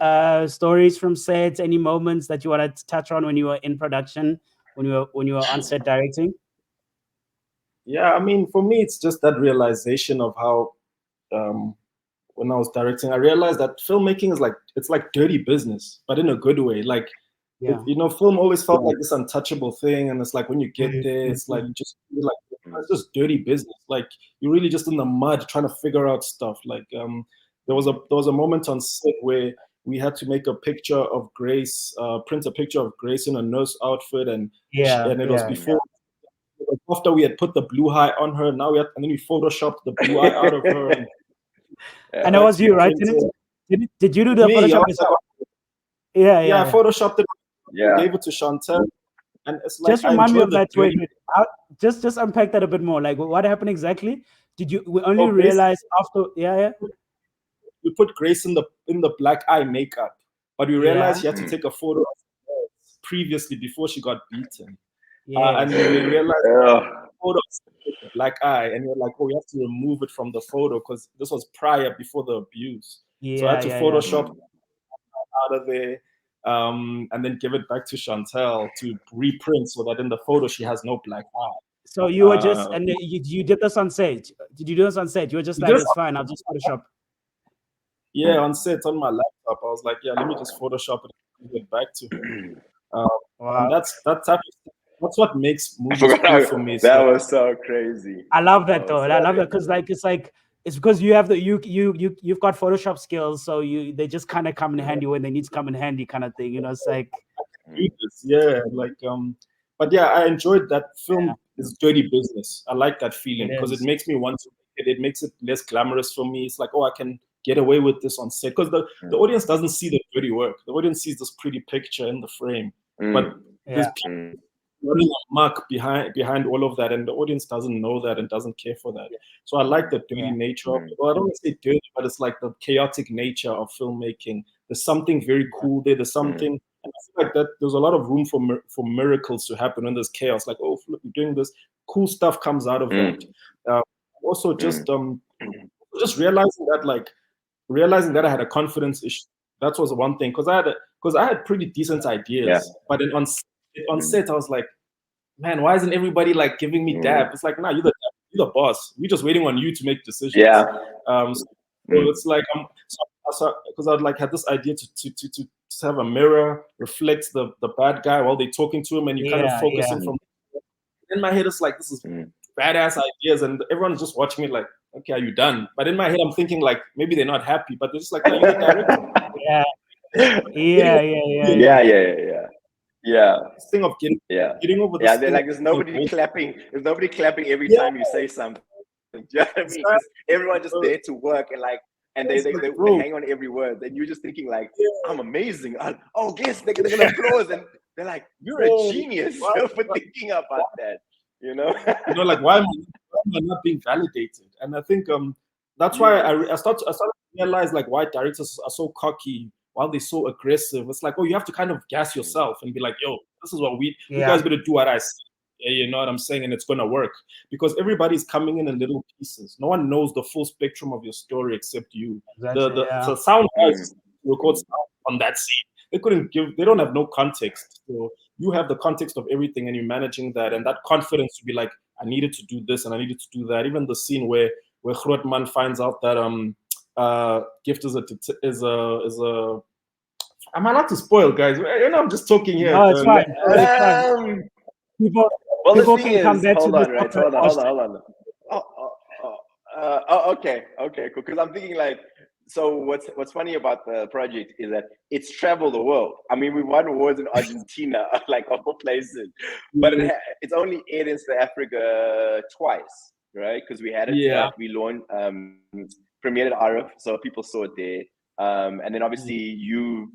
stories from sets? Any moments that you want to touch on when you were in production, when you were on set directing? Yeah, I mean, for me, it's just that realization of how, when I was directing, I realized that filmmaking is like, it's like dirty business, but in a good way. Like, yeah, you know, film always felt like this untouchable thing, and it's like when you get there, it's like just like, it's just dirty business. Like, you're really just in the mud trying to figure out stuff. Like, there was a moment on set where we had to make a picture of Grace, print a picture of Grace in a nurse outfit, and it was before. After we had put the blue eye on her, and then we photoshopped the blue eye out of her. And that was you, right? Did you do the Photoshop yourself? Yeah, I photoshopped it. Yeah, gave it to Chantel, and it's like, just remind me of that. Wait, just unpack that a bit more. Like, what happened exactly? Did you only realize after? Yeah. We put Grace in the black eye makeup, but we realized she had to take a photo of her previously before she got beaten. And we realized the photo of the black eye, and we're like, oh, we have to remove it from the photo because this was before the abuse. So I had to Photoshop out of there, and then give it back to Chantel to reprint so that in the photo she has no black eye. So you were just, and you did this on set. Did you do this on set? You were just like, it's fine, I'll just Photoshop. Yeah, on set on my laptop, I was like, yeah, let me just Photoshop it and give it back to her. And that's what makes movies cool for me. That was so crazy. I love that though. I love that because it's because you have you've got Photoshop skills, so they just kind of come in handy when they need to come in handy, kind of thing. You know, it's like, yeah, like but yeah, I enjoyed that film. Is dirty business. I like that feeling because it makes me want to. It makes it less glamorous for me. It's like, oh, I can get away with this on set because the audience doesn't see the dirty work. The audience sees this pretty picture in the frame, but there's people running amok behind all of that, and the audience doesn't know that and doesn't care for that. So I like the dirty nature of it. Well, I don't want to say dirty, but it's like the chaotic nature of filmmaking. There's something very cool there. There's something, and I feel like that there's a lot of room for miracles to happen when there's chaos. Like, oh, look, we're doing this. Cool stuff comes out of that. Also, just realizing that I had a confidence issue. That was one thing because I had pretty decent ideas, but then on set I was like, man, why isn't everybody like giving me dab? It's like, nah, you're the boss. We're just waiting on you to make decisions. So it's like because I'd like had this idea to have a mirror reflect the bad guy while they're talking to him, and you kind of focus in from. In my head, it's like this is badass ideas, and everyone's just watching it like, okay, are you done? But in my head, I'm thinking like maybe they're not happy, but they're just like, no, you're the director. Yeah. This thing of getting over this. Yeah, they're like, there's nobody clapping. There's nobody clapping every time you say something. Do you know what I mean? Everyone just there to work and they hang on every word. And you're just thinking like, I'm amazing. Oh, yes, they're gonna applause, and they're like, you're a genius for thinking about that. You know, like why am I not being validated? And I think that's why I started to realize like why directors are so cocky, while they're so aggressive. It's like, oh, you have to kind of gas yourself and be like, yo, this is what you guys better do what I say. You know what I'm saying? And it's gonna work, because everybody's coming in little pieces. No one knows the full spectrum of your story except you. Exactly, the sound guys record sound on that scene. They don't have no context. So you have the context of everything, and you're managing that, and that confidence to be like, I needed to do this and I needed to do that. Even the scene where Grootman finds out that Gift is a am I allowed to spoil, guys? You know, I'm just talking here. No, it's fine. People can come back to this. Hold on. Okay, cool. Because I'm thinking like, so what's funny about the project is that it's traveled the world. I mean, we won awards in Argentina, like all places, but it's only aired in South Africa twice, right? Because we had it, we launched, premiered at RF, so people saw it there. And then obviously you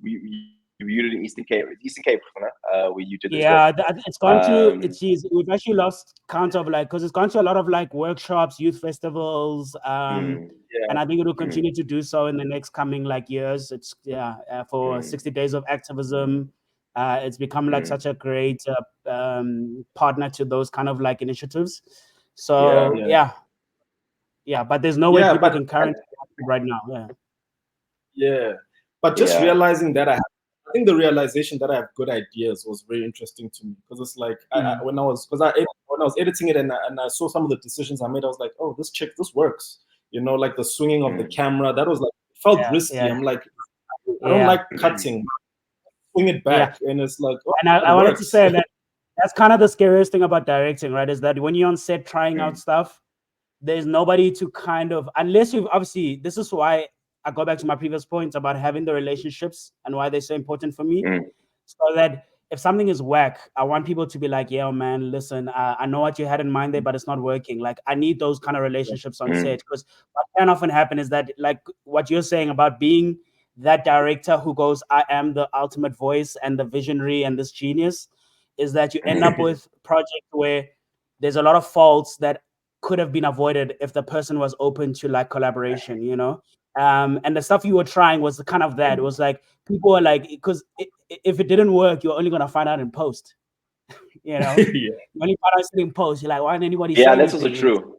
viewed it in Eastern Cape, where you did this work. It's gone to we've actually lost count of like, because it's gone to a lot of like workshops, youth festivals, and I think it will continue to do so in the next coming like years. It's for 60 days of activism. It's become like such a great partner to those kind of like initiatives. So but there's no way people can currently right now. But just realizing that I think the realization that I have good ideas was very interesting to me, because it's like when I was editing it and I saw some of the decisions I made, I was like, oh, this works. You know, like the swinging of the camera, that was like, felt risky. I'm like, I don't like cutting, swing it back, and it's like, and I wanted to say that that's kind of the scariest thing about directing, right? Is that when you're on set trying out stuff, there's nobody to kind of, unless you've obviously, this is why I go back to my previous point about having the relationships and why they're so important for me. So that if something is whack, I want people to be like, yeah, man, listen, I know what you had in mind there, but it's not working. Like, I need those kind of relationships on set, because what can often happen is that, like what you're saying about being that director who goes, I am the ultimate voice and the visionary and this genius, is that you end up with a project where there's a lot of faults that could have been avoided if the person was open to like collaboration, you know? And the stuff you were trying was kind of that. It was like, people were like, because if it didn't work, you're only going to find out in post, you know? You only find out in post. You're like, why didn't anybody say that's anything? also true.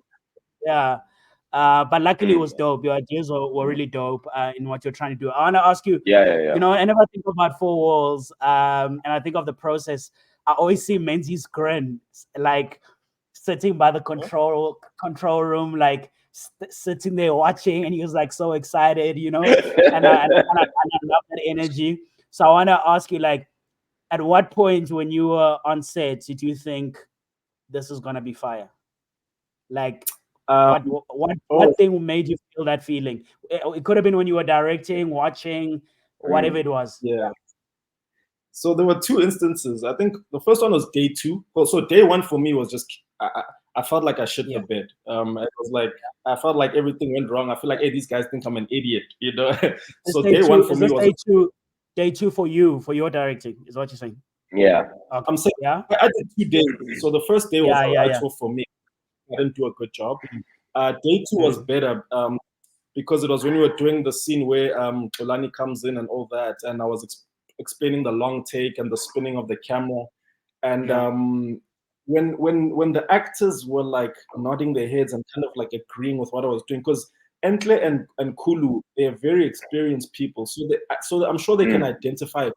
But luckily it was dope. Your ideas were really dope in what you're trying to do. I want to ask you, you know, whenever I think about Four Walls and I think of the process, I always see Menzi's grin, like sitting by the control room, like sitting there watching, and he was like so excited, you know, and I love that energy. So I want to ask you, like, at what point when you were on set did you think this is gonna be fire? Like, what thing made you feel that feeling? It could have been when you were directing, watching, whatever it was. So there were two instances. I think the first one was day 2. So day 1 for me was just I felt like I shit the bed. It was like I felt like everything went wrong. I feel like, hey, these guys think I'm an idiot, you know. So day 1 for me was day 2 for you, for your directing, is what you're saying? Yeah. Okay. I'm saying I did 2 days. So the first day was for me. I didn't do a good job. Day 2 was better because it was when we were doing the scene where Olani comes in and all that, and I was explaining the long take and the spinning of the camera, and when the actors were like nodding their heads and kind of like agreeing with what I was doing, because Entle and Kulu, they are very experienced people, so I'm sure they can identify.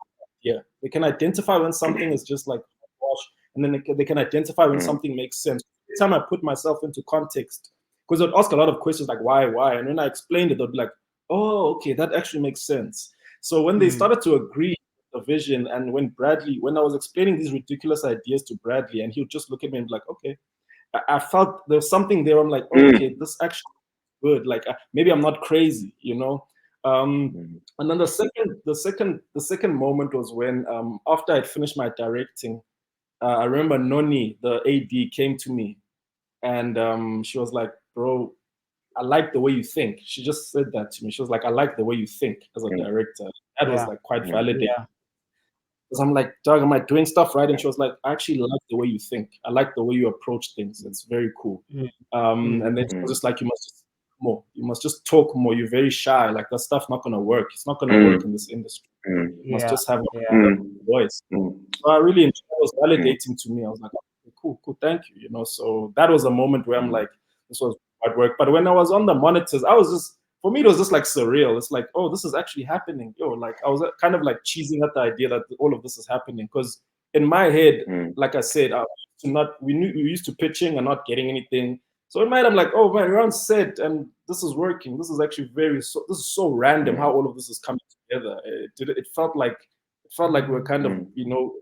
Yeah, they can identify when something is just like wash, and then they can identify when something makes sense. Every time I put myself into context, because they'd ask a lot of questions like why, and when I explained it, they'd be like, oh, okay, that actually makes sense. So when they started to agree the vision, and when I was explaining these ridiculous ideas to Bradley, and he would just look at me and be like, okay, I felt there was something there. I'm like, oh, okay, this actually good. Like maybe I'm not crazy, you know. And then the second moment was when after I'd finished my directing, I remember Noni, the AD, came to me, and she was like, bro, I like the way you think. She just said that to me. She was like, I like the way you think as a director. That was like quite validating. Because I'm like, dog, am I doing stuff right? And she was like, I actually like the way you think. I like the way you approach things. It's very cool. And then she was just like, you must just more. You must just talk more. You're very shy. Like that stuff's not gonna work. It's not gonna work in this industry. You must just have a voice. So I really enjoyed it. It was validating to me. I was like, okay, cool, thank you. You know, so that was a moment where I'm like, this was hard work. But when I was on the monitors, for me, it was just like surreal. It's like, oh, this is actually happening. Like I was kind of like cheesing at the idea that all of this is happening. Because in my head, like I said, we used to pitching and not getting anything. So in my head, I'm like, oh man, we're on set and this is working. This is actually this is so random how all of this is coming together. It felt like we're kind of, you know,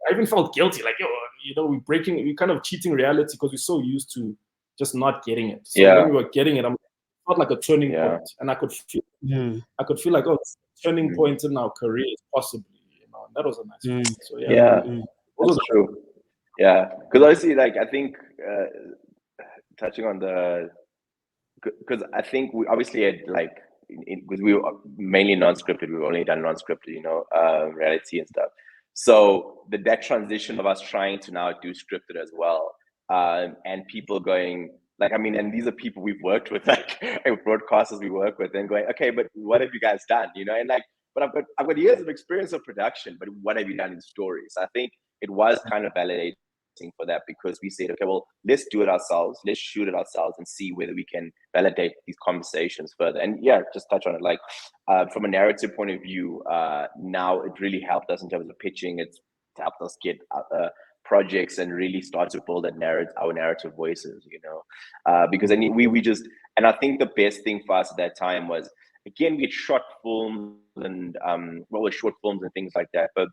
I even felt guilty. Like, you know, we're kind of cheating reality because we're so used to just not getting it. So when we were getting it, it felt like a turning point, and I could feel like, oh, this turning point in our careers possibly, you know, and that was a nice feeling. So that's true. Yeah, because obviously, like I think touching on because I think we obviously had like because we were mainly non-scripted, we've only done non-scripted, you know, reality and stuff. So that transition of us trying to now do scripted as well, and people going like, I mean, and these are people we've worked with, like broadcasters we work with, and going, okay, but what have you guys done, you know? And like, but I've got years of experience of production, but what have you done in stories? I think it was kind of validating for that, because we said, okay, well, let's do it ourselves, let's shoot it ourselves and see whether we can validate these conversations further. And yeah, just touch on it, like from a narrative point of view, now it really helped us in terms of pitching. It's helped us get projects and really start to build our narrative voices, you know, because I think the best thing for us at that time was, again, we had short films and short films and things like that, but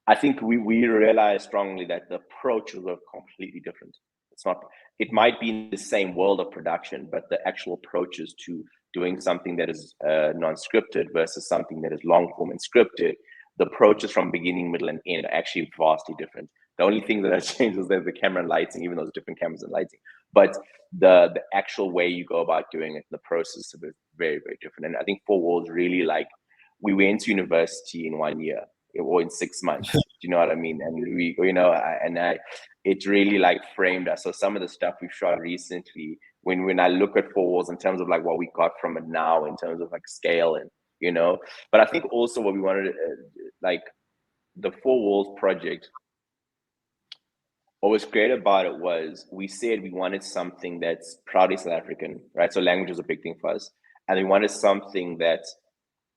I think we realized strongly that the approaches were completely different. It might be in the same world of production, but the actual approaches to doing something that is non-scripted versus something that is long form and scripted, the approaches from beginning, middle, and end are actually vastly different. The only thing that has changed is that the camera and lighting, even though it's different cameras and lighting, but the actual way you go about doing it, the process of it is very, very different. And I think Four Walls really, like, we went to university in 1 year or in 6 months. Do you know what I mean? And we, you know, it really like framed us. So some of the stuff we've shot recently, when I look at Four Walls in terms of like what we got from it now, in terms of like scale and, you know, but I think also what we wanted, like the Four Walls project, what was great about it was we said we wanted something that's proudly South African, right? So language was a big thing for us. And we wanted something that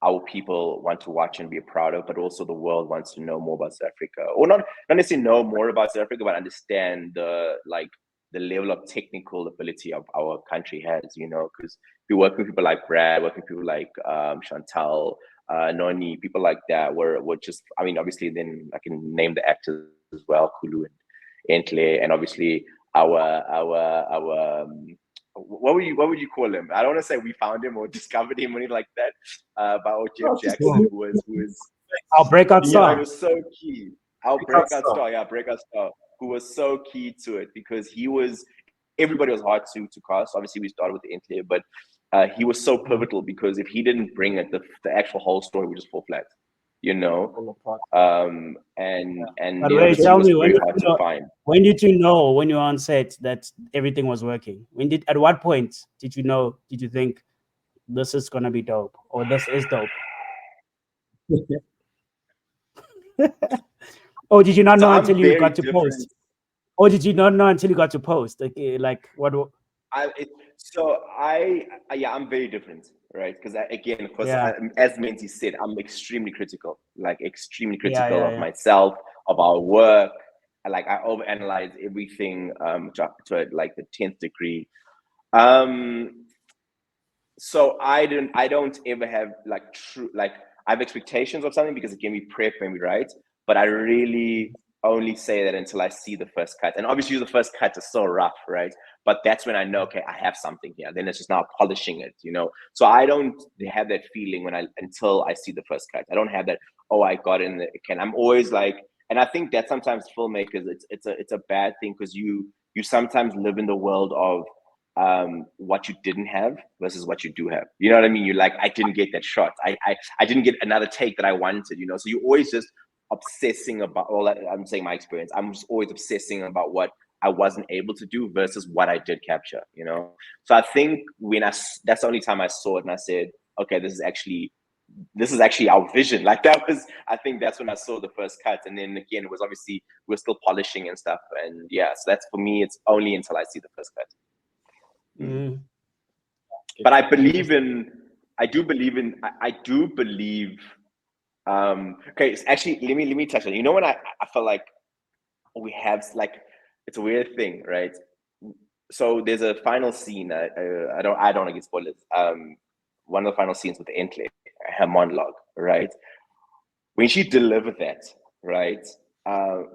our people want to watch and be proud of, but also the world wants to know more about South Africa, or not necessarily know more about South Africa, but understand the level of technical ability of our country has, you know, because we work with people like Brad, work with people like Chantal, Noni, people like that were just, I mean, obviously then I can name the actors as well, Kulu and Entle, and obviously our what would you call him? I don't want to say we found him or discovered him or anything like that. But our Jeff Jackson, who was our breakout star. Yeah, it was so key. Our breakout star, who was so key to it, because everybody was hard to cast. Obviously, we started with the Entle, but he was so pivotal, because if he didn't bring it, the actual whole story would just fall flat, you know. And wait, tell me, when did you know when you were on set that everything was working? At what point did you think this is gonna be dope, or this is dope? Or did you not know until you got to post? Or did you not know until you got to post? Like what? I'm very different, right? Because again, of course, as Menzi said, I'm extremely critical of myself, of our work. Like I overanalyze everything to like the 10th degree. so I don't ever have like true, like I have expectations of something because it gave me prep when we write, but I really only say that until I see the first cut. And obviously the first cut is so rough, right? But that's when I know, okay, I have something here. Then it's just now polishing it, you know? So I don't have that feeling until I see the first cut. I don't have that, oh, I got in the can. I'm always like, and I think that sometimes filmmakers, it's a bad thing because you sometimes live in the world of what you didn't have versus what you do have. You know what I mean? You're like, I didn't get that shot. I didn't get another take that I wanted, you know? So you always just obsessing about, well, I'm saying my experience. I'm just always obsessing about what I wasn't able to do versus what I did capture, you know? So I think that's the only time I saw it and I said, okay, this is actually our vision. Like I think that's when I saw the first cut. And then again, it was obviously, we're still polishing and stuff. And yeah, so that's for me, it's only until I see the first cut. But I do believe okay, so actually let me touch on, you know, when I feel like we have, like, it's a weird thing, right? So there's a final scene, I don't want to get spoilers, one of the final scenes with Entle, her monologue, right? When she delivered that, right,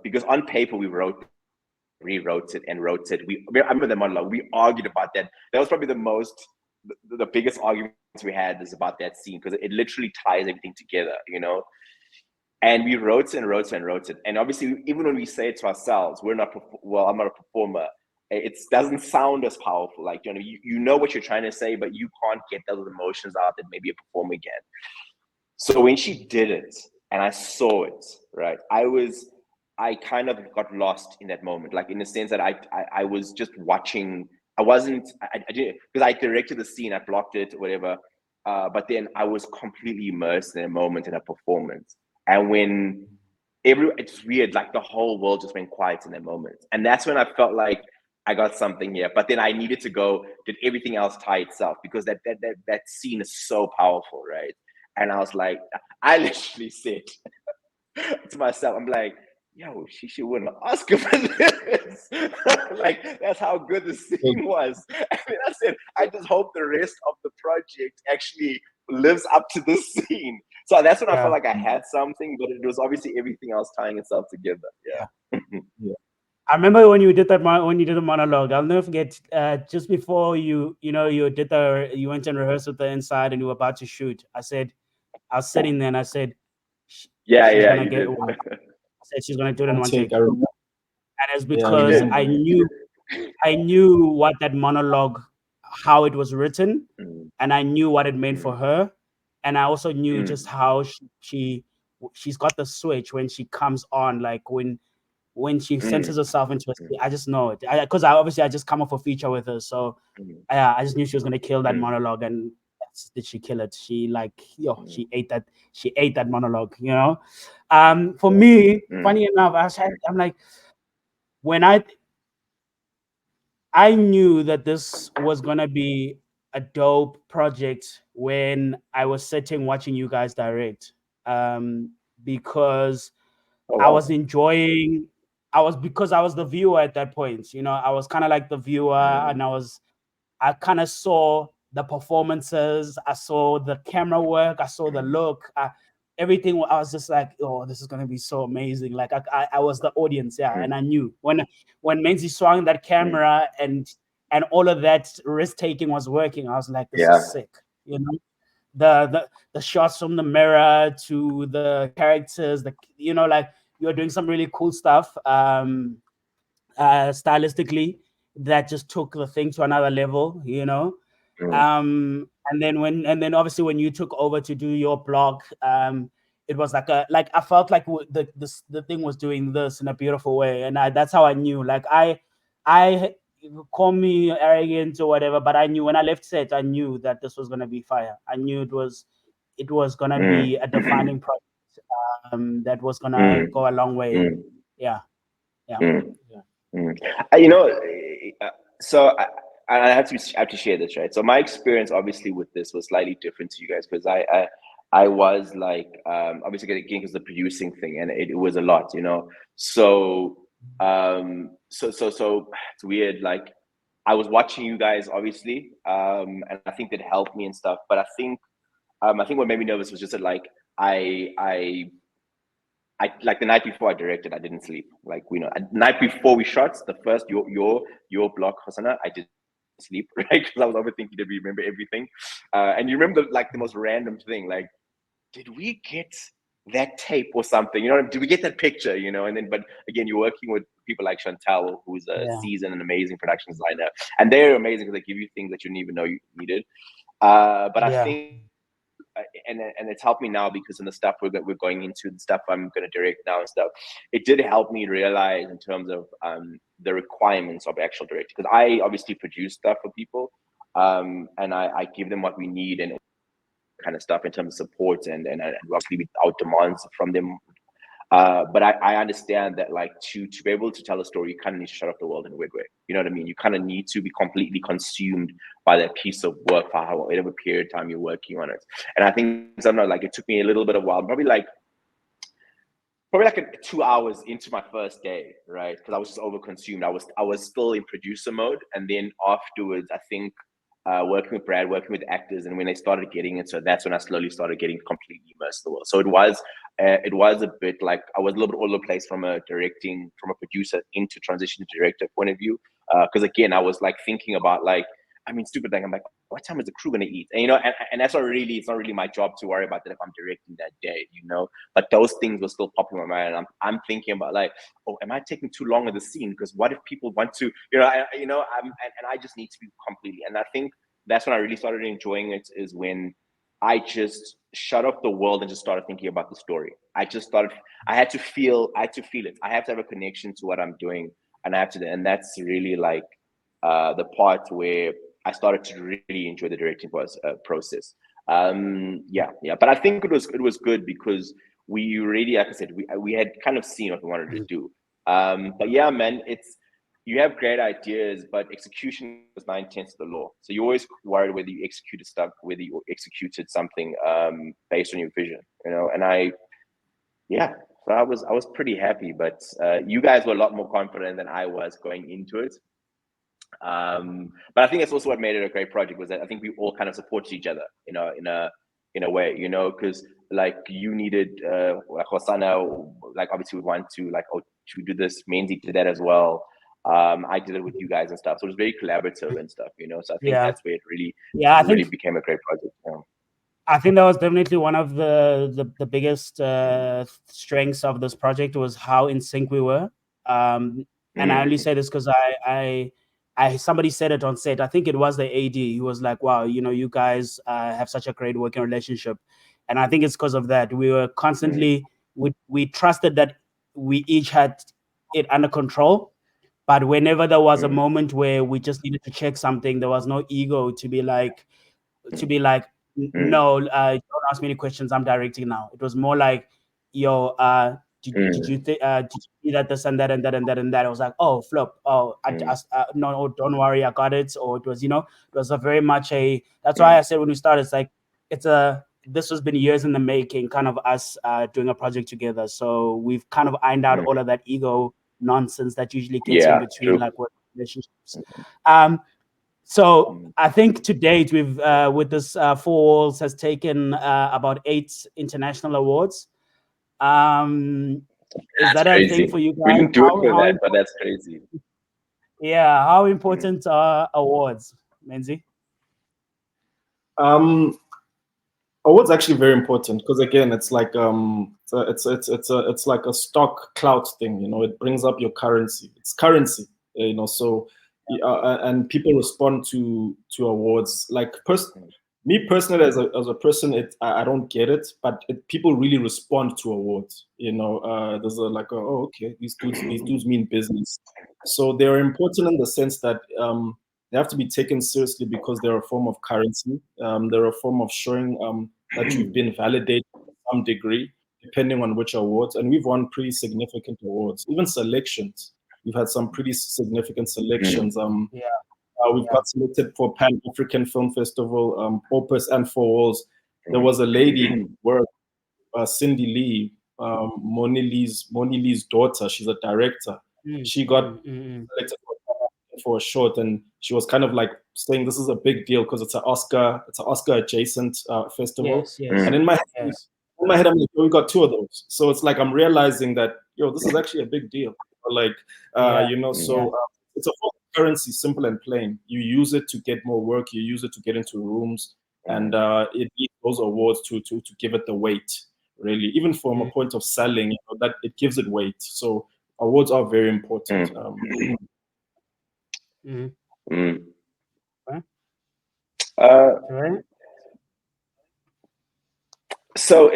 because on paper we rewrote it and wrote it. I remember the monologue, we argued about that. That was probably the biggest arguments we had is about that scene because it literally ties everything together, you know? And we wrote it. And obviously, even when we say it to ourselves, I'm not a performer. It doesn't sound as powerful. Like, you know, you know what you're trying to say, but you can't get those emotions out that maybe a performer can. So when she did it and I saw it, right, I kind of got lost in that moment. Like, in the sense that I was just watching. I didn't, because I directed the scene, I blocked it, whatever. But then I was completely immersed in a moment, in a performance. And when it's weird, like the whole world just went quiet in that moment. And that's when I felt like I got something here. But then I needed to go, did everything else tie itself? Because that scene is so powerful, right? And I was like, I literally said to myself, I'm like, yo, she should win an Oscar for this. Like, that's how good the scene was. And then I said, I just hope the rest of the project actually lives up to this scene. So that's when I felt like I had something, but it was obviously everything else tying itself together. Yeah. Yeah. I remember when you did the monologue. I'll never forget. Just before you went and rehearsed with the inside, and you were about to shoot. I was sitting there, and I said, she's gonna get one. I said she's gonna do it in one take. And it's because I knew what that monologue, how it was written, and I knew what it meant for her. And I also knew just how she's got the switch when she comes on, like when she centers herself into a scene. I just know it because I just come off a feature with her, so I just knew she was gonna kill that monologue. And did she kill it? She she ate that monologue, you know. For me, funny enough, I'm like, when I knew that this was gonna be a dope project when I was sitting watching you guys direct, because I was enjoying. Because I was the viewer at that point, you know. I was kind of like the viewer, and I kind of saw the performances, I saw the camera work, I saw the look, everything. I was just like, oh, this is gonna be so amazing. Like I was the audience, and I knew when Menzi swung that camera and all of that risk taking was working. I was like, this is sick, you know. The shots from the mirror to the characters, like you're doing some really cool stuff stylistically that just took the thing to another level, you know. And then obviously when you took over to do your blog, it was like I felt like the thing was doing this in a beautiful way, and that's how I knew. Like I call me arrogant or whatever, but I knew when I left set, I knew that this was gonna be fire. I knew it was gonna be a defining project that was gonna go a long way. Yeah. You know, so I have to share this, right? So my experience, obviously, with this was slightly different to you guys because I was like, obviously, again, because the producing thing, and it was a lot, you know. So so it's weird. Like, I was watching you guys, obviously, and I think that helped me and stuff. But I think what made me nervous was just that, like, I like the night before I directed, I didn't sleep. Like, the night before we shot the first your block, Hosanna, I didn't sleep, right? Because I was overthinking, did we remember everything? And you remember like the most random thing, like, did we get that tape or something? Did we get that picture? And then, but again, you're working with people like Chantal, who's a seasoned and amazing production designer, and they're amazing because they give you things that you didn't even know you needed. But I think, and it's helped me now because in the stuff we're going into, the stuff I'm going to direct now and stuff, it did help me realize in terms of the requirements of actual directing, because I obviously produce stuff for people, and I give them what we need and kind of stuff in terms of support and obviously without demands from them. But I understand that, like, to be able to tell a story, you kind of need to shut off the world in a weird way. You know what I mean? You kind of need to be completely consumed by that piece of work for however period of time you're working on it. And I think sometimes, like, it took me a little bit of a while, probably like 2 hours into my first day, right? Because I was just overconsumed. I was still in producer mode, and then afterwards, I think working with Brad, working with actors, and when they started getting it, so that's when I slowly started getting completely immersed in the world. So it was a bit like I was a little bit all over the place from a producer into transition to director point of view. Because again, I was like thinking about, like, stupid thing. I'm like, what time is the crew gonna eat? And and that's it's not really my job to worry about that if I'm directing that day, But those things were still popping in my mind. And I'm thinking about, like, oh, am I taking too long of the scene? Because what if people want to, and I just need to be completely. And I think that's when I really started enjoying it, is when I just shut off the world and just started thinking about the story. I had to feel it. I have to have a connection to what I'm doing, and and that's really like the part where I started to really enjoy the directing process. But I think it was good because we really, like I said, we had kind of seen what we wanted to do. But yeah, man, you have great ideas, but execution is 9/10 of the law. So you're always worried whether you executed something based on your vision, And so I was pretty happy, but you guys were a lot more confident than I was going into it. But I think that's also what made it a great project, was that I think we all kind of supported each other, in a way, because like you needed Hosanna, like obviously would want to, like, oh, should we do this? Menzi did that as well. I did it with you guys and stuff, so it was very collaborative and stuff, So I think that's where it really became a great project. I think that was definitely one of the biggest strengths of this project, was how in sync we were. And I only say this because somebody said it on set. I think it was the AD. He was like, "Wow, you guys have such a great working relationship," and I think it's because of that. We were constantly we trusted that we each had it under control, but whenever there was a moment where we just needed to check something, there was no ego to be like, no, don't ask me any questions. I'm directing now. It was more like, yo, did you see that this and that and that and that and that? I was like, oh, flop. Oh, no, don't worry, I got it. Or it was, it was a very much that's why I said when we started, it's like, this has been years in the making, kind of us doing a project together. So we've kind of ironed out all of that ego nonsense that usually gets in between like work relationships. So I think to date we've with this Four Walls has taken about 8 international awards. Is that crazy. A thing for you guys? We didn't do it for that, but that's crazy. Yeah, how important are awards, Menzi? Awards actually very important, because again, it's like it's like a stock clout thing. It brings up your currency. It's currency. So. And people respond to awards. Like me personally, as a person, I don't get it, but people really respond to awards. There's oh, okay, these dudes mean business. So they're important in the sense that they have to be taken seriously, because they're a form of currency. They're a form of showing that you've been validated to some degree, depending on which awards. And we've won pretty significant awards, even selections. We've had some pretty significant selections. We've got selected for Pan African Film Festival, Opus, and Four Walls. There was a lady, Cindy Lee, Moni Lee's daughter. She's a director. She got selected for Pan for a short, and she was kind of like saying this is a big deal because it's an Oscar adjacent festival. Yes. And in my Yes. head, I'm like, we got 2 of those. So it's like I'm realizing that this is actually a big deal. Like it's a form of currency, simple and plain. You use it to get more work. You use it to get into rooms, and it needs those awards to give it the weight. Really, even from a point of selling, that it gives it weight. So awards are very important. So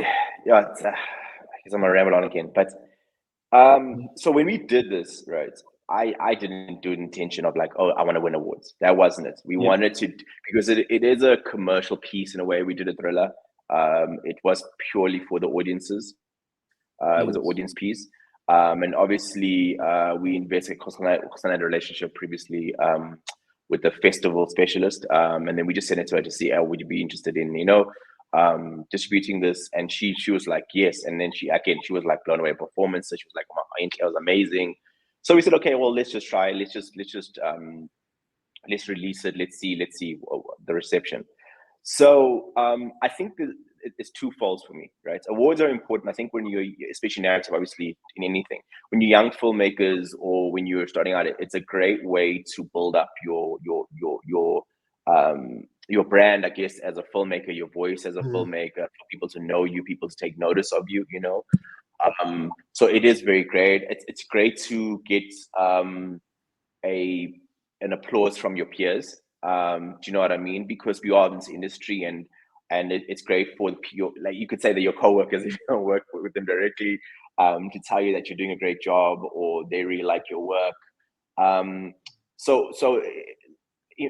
yeah, I guess I'm gonna ramble on again. But so when we did this, right, I didn't do the intention of like, oh, I want to win awards. That wasn't it. We wanted to, because it is a commercial piece in a way. We did a thriller. It was purely for the audiences. It was an audience piece. And obviously, we invested because I had a relationship previously with the festival specialist. And then we just sent it to her to see, would you be interested in, distributing this? And she was like, yes. And then she was like blown away by performance. So she was like, oh, my intake was amazing. So we said, okay, well, let's just try. Let's release it. Let's see the reception. So I think that it's twofold for me, right? Awards are important. I think when you're, especially narrative, obviously in anything, when you're young filmmakers or when you're starting out, it's a great way to build up your brand, I guess, as a filmmaker, your voice as a filmmaker, for people to know you, people to take notice of you, So it is very great. It's great to get an applause from your peers. Do you know what I mean? Because we are in this industry, and it's great for like you could say that your coworkers, if you don't work with them directly, to tell you that you're doing a great job or they really like your work. So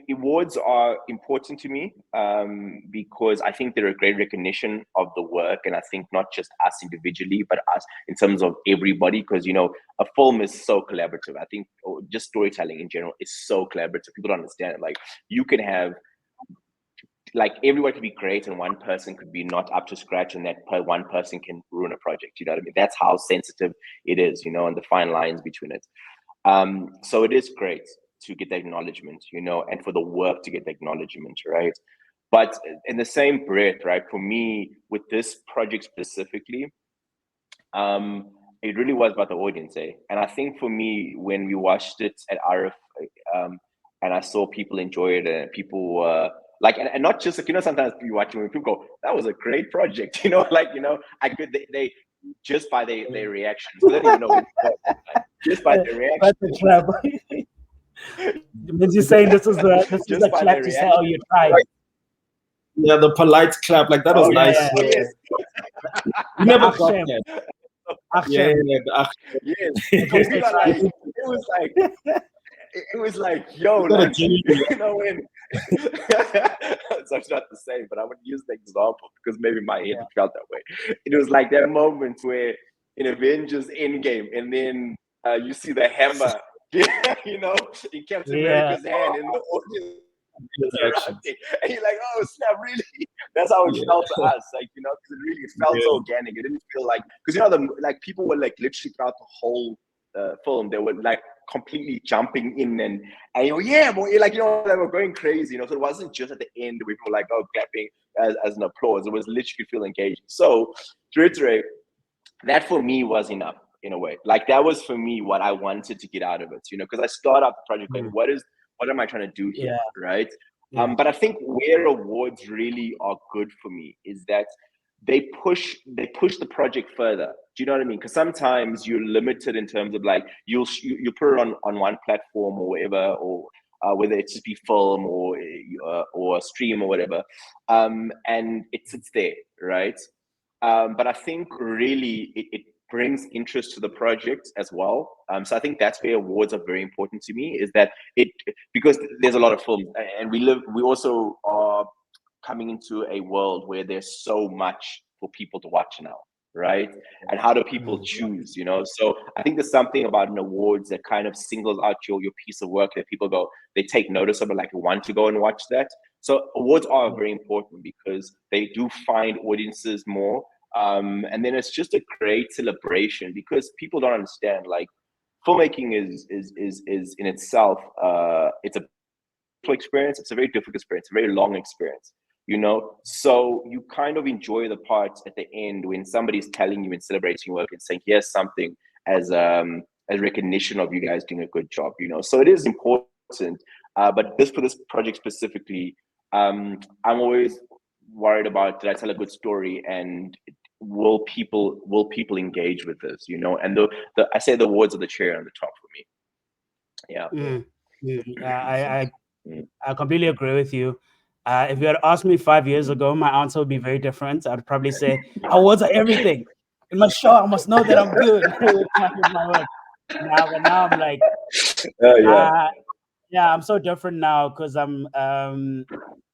awards are important to me because I think they're a great recognition of the work, and I think not just us individually, but us in terms of everybody, because a film is so collaborative. I think just storytelling in general is so collaborative. People don't understand it. Like you can have, like everyone could be great and one person could be not up to scratch, and that one person can ruin a project. You know what I mean? That's how sensitive it is, and the fine lines between it. So it is great to get the acknowledgement, and for the work to get the acknowledgement, right? But in the same breath, right, for me, with this project specifically, it really was about the audience, eh? And I think for me, when we watched it at RF, and I saw people enjoy it, and people like, and not just like, sometimes you watch when people go, that was a great project, I could, they just by their reactions, they don't even know what just by their reactions. Menzi saying this is the clap to say, oh, you tried. Yeah, the polite clap, like that was nice. Yeah. Yes. You never got that. Yes. It was like, yo, like, when so it's not the same, but I would use the example because maybe my head felt that way. It was like that moment where in Avengers Endgame, and then you see the hammer, in Captain America's hand, and the audience erupting, and you're like, oh snap, really? That's how it felt to us, like, because it felt so organic. It didn't feel like, because people were like literally throughout the whole film, they were like completely jumping in and yeah, boy, like, they were going crazy, so it wasn't just at the end where people were like, oh, clapping as an applause. It was literally feel engaging. So to reiterate, that for me was enough in a way. Like that was for me what I wanted to get out of it, because I start out the project going, what am I trying to do here, right? But I think where awards really are good for me is that they push the project further. Do you know what I mean? Because sometimes you're limited in terms of like you put it on one platform or whatever, or whether it's just be film or a stream or whatever, and it sits there, right? But I think really it brings interest to the project as well. So I think that's where awards are very important to me, is that because there's a lot of films, and we also are coming into a world where there's so much for people to watch now, right? And how do people choose, So I think there's something about an awards that kind of singles out your piece of work that people go, they take notice of it, like want to go and watch that. So awards are very important because they do find audiences more. And then it's just a great celebration because people don't understand, like, filmmaking is in itself, it's a experience. It's a very difficult experience, a very long experience, you know. So you kind of enjoy the parts at the end when somebody's telling you and celebrating your work and saying, here's something as recognition of you guys doing a good job, you know. So it is important. But for this project specifically, I'm always worried about, did I tell a good story, and will people engage with this, you know? And I say the words of the cherry on the top for me. Yeah. I completely agree with you. If you had asked me 5 years ago, my answer would be very different. I'd probably say awards are everything. In my show, I must know that I'm good with my work. Now I'm like, I'm so different now because I'm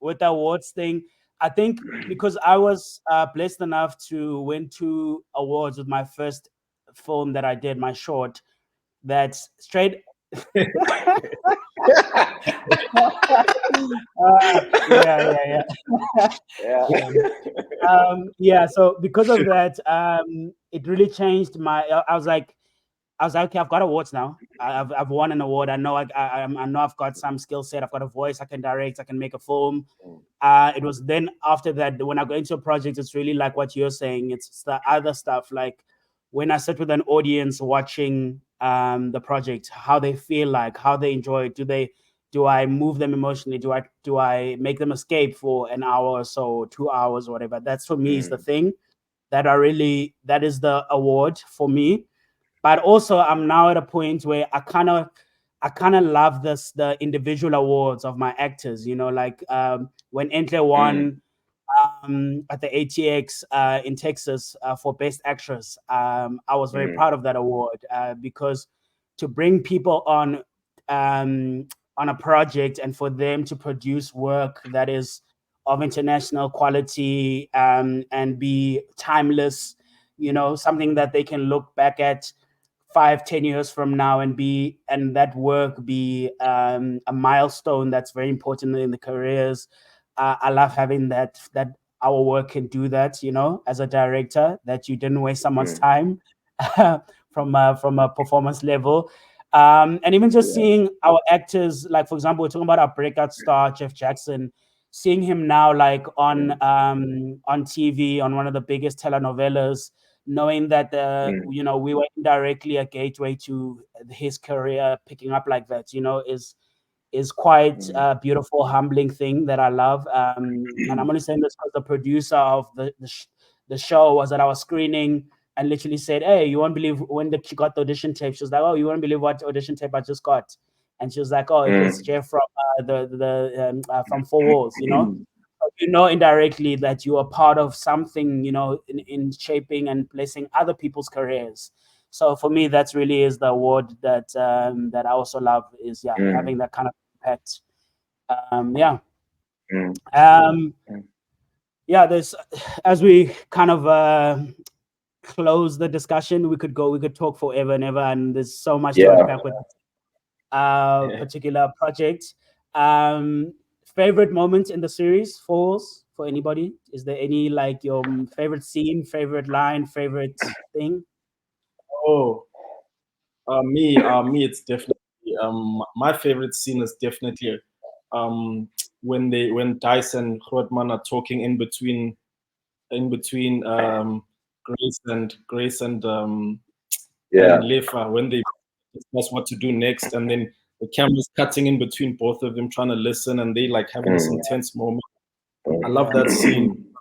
with the awards thing. I think because I was blessed enough to win 2 awards with my first film that I did, my short, that's straight. So because of that, it really changed my. I was like, okay, I've got awards now. I've won an award. I know I know I've got some skill set. I've got a voice. I can direct. I can make a film. It was then after that, when I go into a project, it's really like what you're saying. It's the other stuff, like when I sit with an audience watching the project, how they feel, like how they enjoy it. Do I move them emotionally? Do I make them escape for an hour or so, 2 hours, or whatever? That's for me is the thing that is the award for me. But also I'm now at a point where I kind of love the individual awards of my actors, you know, like when Entle won at the ATX in Texas for Best Actress. I was very proud of that award because to bring people on a project and for them to produce work that is of international quality and be timeless, you know, something that they can look back at 5-10 years from now and that work be a milestone that's very important in the careers. I love having that our work can do that, you know, as a director, that you didn't waste someone's time from a performance level. And even just seeing our actors, like, for example, we're talking about our breakout star, Jeff Jackson, seeing him now like on TV, on one of the biggest telenovelas, knowing that, you know, we were indirectly a gateway to his career picking up like that, you know, is quite a beautiful, humbling thing that I love. And I'm only saying this because the producer of the show was at our screening and literally said, hey, you won't believe when she got the audition tape. She was like, oh, you won't believe what audition tape I just got. And she was like, oh, it was Jeff from from Four Walls, you know? You know indirectly that you are part of something, you know, in shaping and placing other people's careers. So for me, that's really is the award that that I also love, is having that kind of impact. There's, as we kind of close the discussion, we could talk forever and ever, and there's so much to unpack with particular project. Favorite moment in the series for anybody? Is there any, like, your favorite scene, favorite line, favorite thing? Me, it's definitely my favorite scene is definitely when Dice and Grootman are talking in between Grace and Lefa, when they discuss what to do next, and then the camera's cutting in between both of them trying to listen, and they like having this intense moment. I love that scene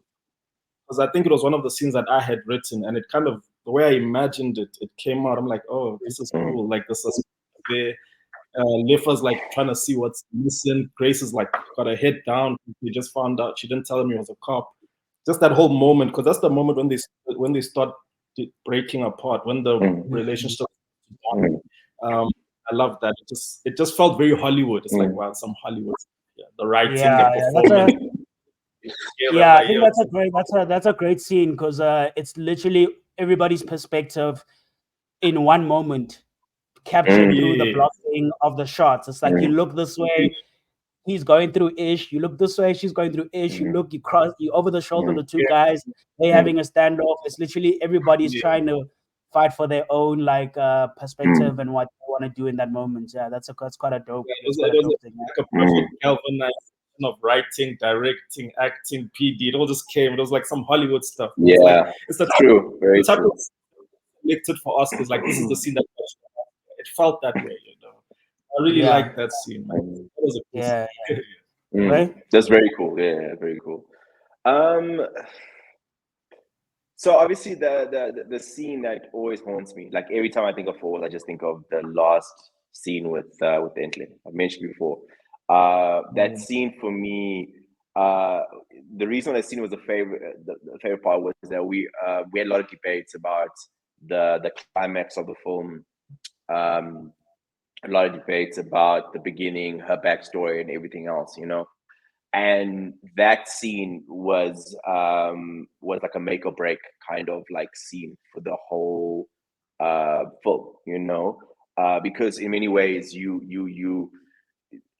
because I think it was one of the scenes that I had written, and it kind of, the way I imagined it came out. I'm like, oh, this is cool. Like, this is there. Lefa's like trying to see what's missing. Grace is like got her head down. She just found out. She didn't tell him he was a cop. Just that whole moment, because that's the moment when they start breaking apart, when the relationship. I love that. It just felt very Hollywood. It's like, wow, some Hollywood. The writing, the performance. I think that's a great scene, because it's literally everybody's perspective in one moment, captured through the blocking of the shots. It's like, you look this way, he's going through ish. You look this way, she's going through ish. You look, you over the shoulder, the two guys, they having a standoff. It's literally everybody's trying to fight for their own like perspective and what they want to do in that moment. Yeah, that's quite a dope. Yeah, That's quite a dope thing. like a perfect galvanization of writing, directing, acting, PD. It all just came. It was like some Hollywood stuff. It's like it's the type true, very the type true. of selected for Oscars. Like this is the scene that it felt that way. You know, I really like that scene. Like, that was a cool scene. Right? That's very cool. Yeah, very cool. So obviously the scene that always haunts me, like every time I think of Falls, I just think of the last scene with Entlin. I've mentioned before. That scene for me, the reason that scene was the favorite part was that we had a lot of debates about the climax of the film. A lot of debates about the beginning, her backstory, and everything else, you know. And that scene was like a make or break kind of like scene for the whole film, you know, because in many ways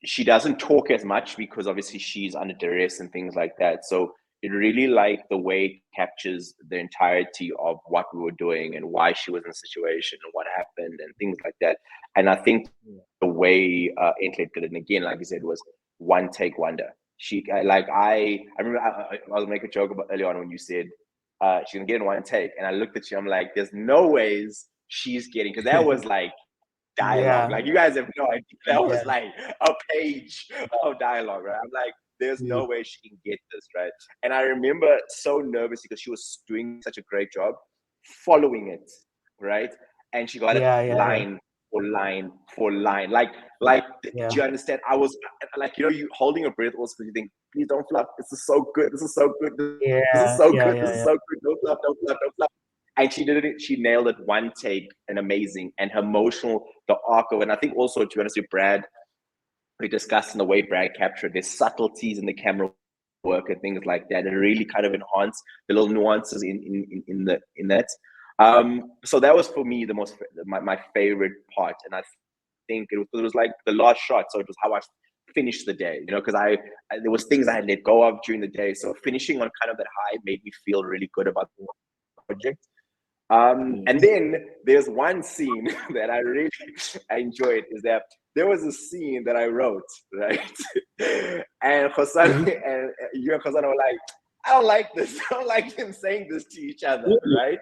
she doesn't talk as much because obviously she's under duress and things like that. So it really like the way it captures the entirety of what we were doing and why she was in the situation and what happened and things like that. And I think the way Entlet did it, and again, like you said, was one take wonder. She like I remember I was making a joke about earlier on when you said she's gonna get in one take, and I looked at you, I'm like, there's no ways she's getting, because that was like dialogue. Like you guys have no idea. That was like a page of dialogue, right? I'm like, there's no way she can get this, right? And I remember so nervous because she was doing such a great job following it, right? And she got it line for line for line. Like, do you understand? I was like, you know, you holding your breath also because you think, please don't flop. This is so good. This is so good. This is so good. This is so good. Don't flop, don't flop, don't flop. And she did it. She nailed it one take, and amazing. And her emotional, the arc of it. And I think also, to be honest with Brad, we discussed in the way Brad captured, there's subtleties in the camera work and things like that. It really kind of enhance the little nuances in that. So that was for me my favorite part, and I think it was like the last shot. So it was how I finished the day, you know, because there was things I had let go of during the day. So finishing on kind of that high made me feel really good about the project. And then there's one scene that I really enjoyed, is that there was a scene that I wrote, right? And Hosan and you and Hosan were like, I don't like this. I don't like them saying this to each other, right?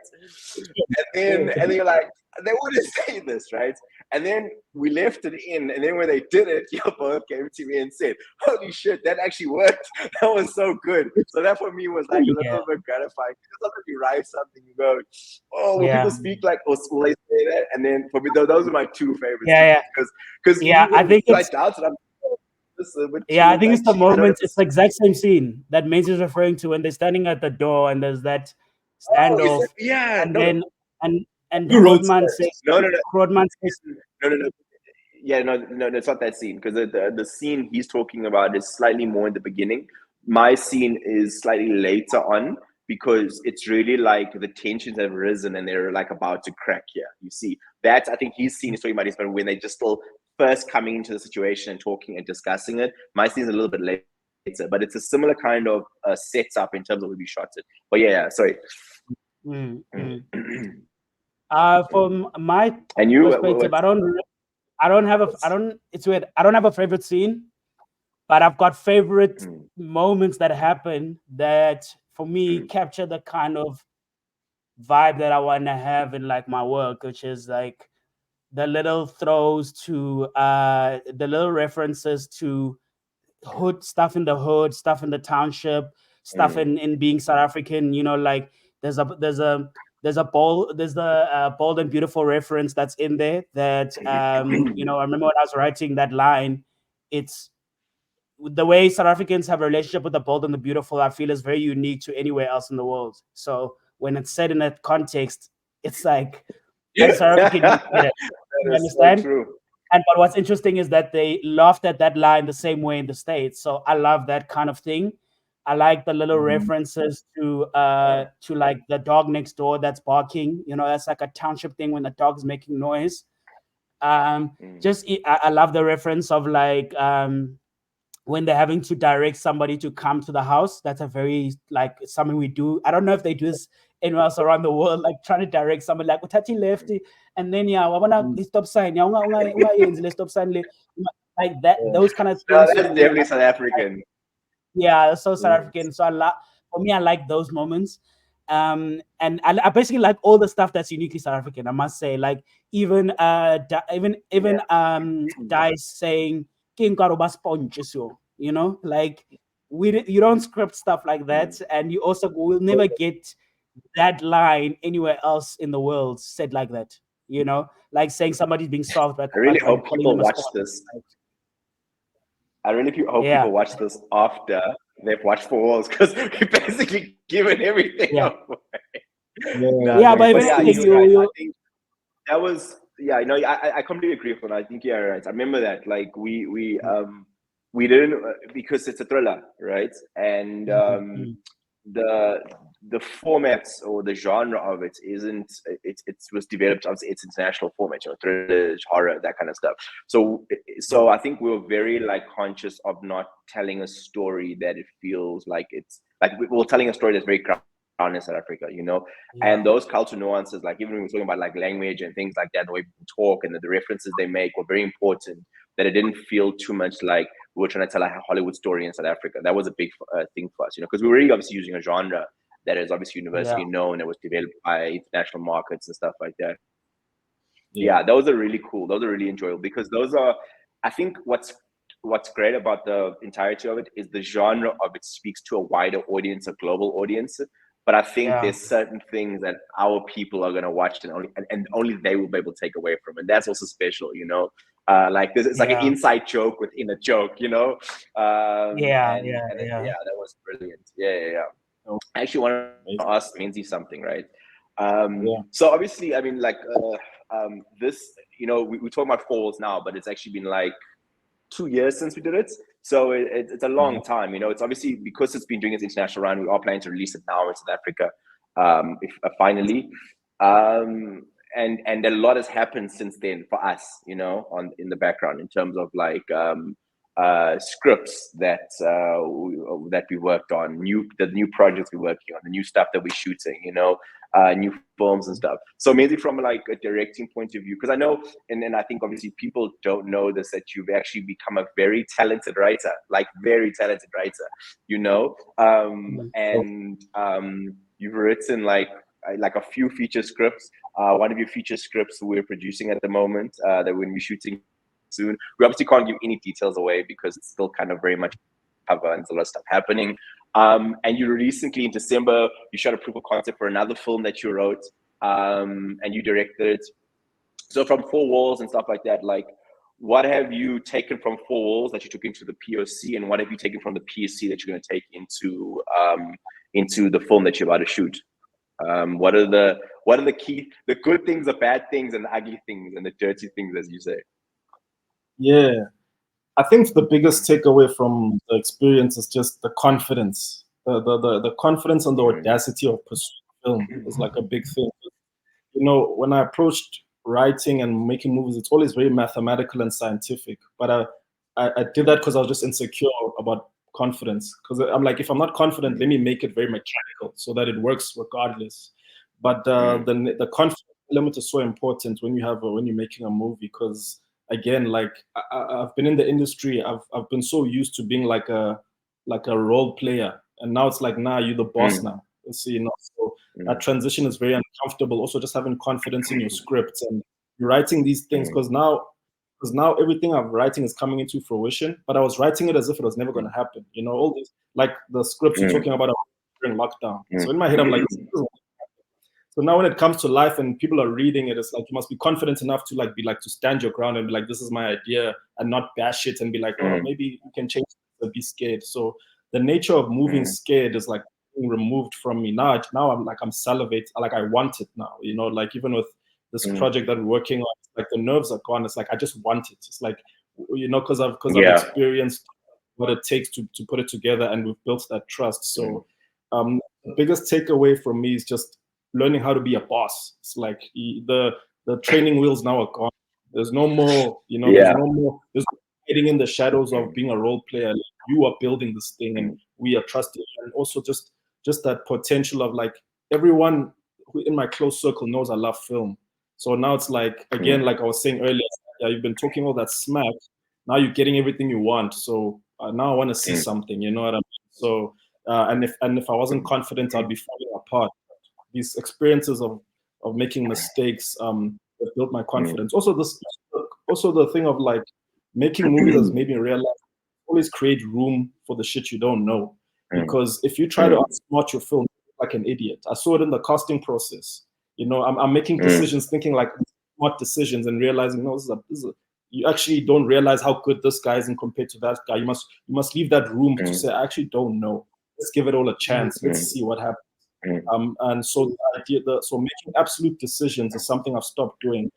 And then you're like, they wouldn't say this, right? And then we left it in, and then when they did it, you both came to me and said, holy shit, that actually worked. That was so good. So that for me was like a little bit gratifying. Sometimes you write something, you go, oh, when people speak like, or will they say that? And then for me, those are my two favorites. Because I think it's doubts, and I'm I think it's the moment. It's the exact same scene that Menzi is referring to when they're standing at the door and there's that standoff. And Rodman says no. Rodman says No. Yeah, no, it's not that scene, because the scene he's talking about is slightly more in the beginning. My scene is slightly later on, because it's really like the tensions have risen and they're like about to crack here. You see, that I think his scene is talking about is when they're just still first coming into the situation and talking and discussing it. My scene is a little bit later, but it's a similar kind of setup in terms of where we shot it. But sorry. From my perspective, I don't have a favorite scene, but I've got favorite moments that happen that for me capture the kind of vibe that I want to have in like my work, which is like the little throws to the little references to hood stuff in the hood, stuff in the township, stuff in being South African, you know, like there's the bold and beautiful reference that's in there that you know, I remember when I was writing that line, it's the way South Africans have a relationship with the bold and the beautiful, I feel is very unique to anywhere else in the world. So when it's said in that context, it's like South African, you understand? So true. But what's interesting is that they laughed at that line the same way in the States. So I love that kind of thing. I like the little references to like the dog next door that's barking. You know, that's like a township thing when the dog's making noise. I love the reference of like when they're having to direct somebody to come to the house. That's a very like something we do. I don't know if they do this anywhere else around the world, like trying to direct somebody like Utati lefty, and then I want to stop sign, stop sign, like that, those kind of No, things. that's definitely South African. Yeah, so South African. So for me, I like those moments. And I basically like all the stuff that's uniquely South African, I must say. Like even Dice saying King Karuba sponges, you know, like you don't script stuff like that, and you also will never get that line anywhere else in the world said like that, you know, like saying somebody's being solved by I really calling hope them people a watch sponge. this. I really hope people watch this after they've watched Four Walls, because we basically given everything away. But you're right. you I think that was I completely agree with you. I think you're right. I remember that, like we didn't, because it's a thriller, right? And the formats or the genre of it isn't, it was developed, obviously it's international format, you know, thriller, horror, that kind of stuff. So I think we were very like conscious of not telling a story that it feels like it's like we're telling a story that's very grounded in South Africa, you know. And those cultural nuances, like even when we're talking about like language and things like that, the way people talk and the references they make were very important, that it didn't feel too much like we were trying to tell a Hollywood story in South Africa. That was a big thing for us, you know, because we were really obviously using a genre that is obviously universally known, that was developed by international markets and stuff like that. Those are really cool. Those are really enjoyable, because those are, I think what's great about the entirety of it is the genre of it speaks to a wider audience, a global audience. But I think there's certain things that our people are going to watch and only they will be able to take away from it. And that's also special, you know. Like this, it's like an inside joke within a joke, you know. That was brilliant. I actually want to ask Menzi something, right? So obviously, I mean, like this, you know, we're talking about Four Walls now, but it's actually been like 2 years since we did it. So it's a long time, you know. It's obviously, because it's been doing its international run, we are planning to release it now in South Africa, finally. And a lot has happened since then for us, you know, in the background, in terms of like scripts that we worked on, the new projects we're working on, the new stuff that we're shooting, you know, new films and stuff. So maybe from like a directing point of view, because I know, and I think obviously people don't know this, that you've actually become a very talented writer, you know, and you've written like a few feature scripts. One of your feature scripts we're producing at the moment, that we're going to be shooting soon. We obviously can't give any details away because it's still kind of very much cover and there's a lot of stuff happening. And you recently in December, you shot a proof of concept for another film that you wrote, and you directed. So from Four Walls and stuff like that, like what have you taken from Four Walls that you took into the POC, and what have you taken from the POC that you're going to take into the film that you're about to shoot? What are the key, the good things, the bad things, and the ugly things, and the dirty things, as you say? Yeah, I think the biggest takeaway from the experience is just the confidence, the confidence and the audacity of pursuing film is like a big thing. You know, when I approached writing and making movies, it's always very mathematical and scientific. But I did that because I was just insecure about confidence. Because I'm like, if I'm not confident, let me make it very mechanical so that it works regardless. But the confidence element is so important when you're making a movie, because again, like I've been in the industry, I've been so used to being like a role player, and now it's like, nah, you're the boss now. So, you know, so that transition is very uncomfortable. Also, just having confidence in your scripts and writing these things, because now everything I'm writing is coming into fruition. But I was writing it as if it was never going to happen. You know, all these, like the scripts you're talking about during lockdown. So in my head, I'm like, this is so now when it comes to life and people are reading it, it's like you must be confident enough to like to stand your ground and be like, this is my idea, and not bash it and be like, oh, maybe you can change it, be scared. So the nature of moving scared is like being removed from me. Now I'm salivate, like I want it now. You know, like even with this project that we're working on, like the nerves are gone. It's like I just want it. It's like, you know, because I've experienced what it takes to put it together, and we've built that trust. So the biggest takeaway from me is just learning how to be a boss. It's like the training wheels now are gone. There's no more, you know, there's no hiding in the shadows of being a role player. You are building this thing and we are trusting. And also just that potential of like everyone who in my close circle knows I love film. So now it's like, again, like I was saying earlier, yeah, you've been talking all that smack. Now you're getting everything you want. So now I want to see something, you know what I mean? So, and if I wasn't confident, I'd be falling apart. These experiences of making mistakes have built my confidence. Also the thing of like making movies has made me realize always create room for the shit you don't know. Because if you try to outsmart your film, you're like an idiot. I saw it in the casting process. You know, I'm making decisions thinking like smart decisions and realizing, no, this is a you actually don't realize how good this guy is and compared to that guy. You must leave that room to say, I actually don't know. Let's give it all a chance. Let's see what happens. And so the idea so making absolute decisions is something I've stopped doing.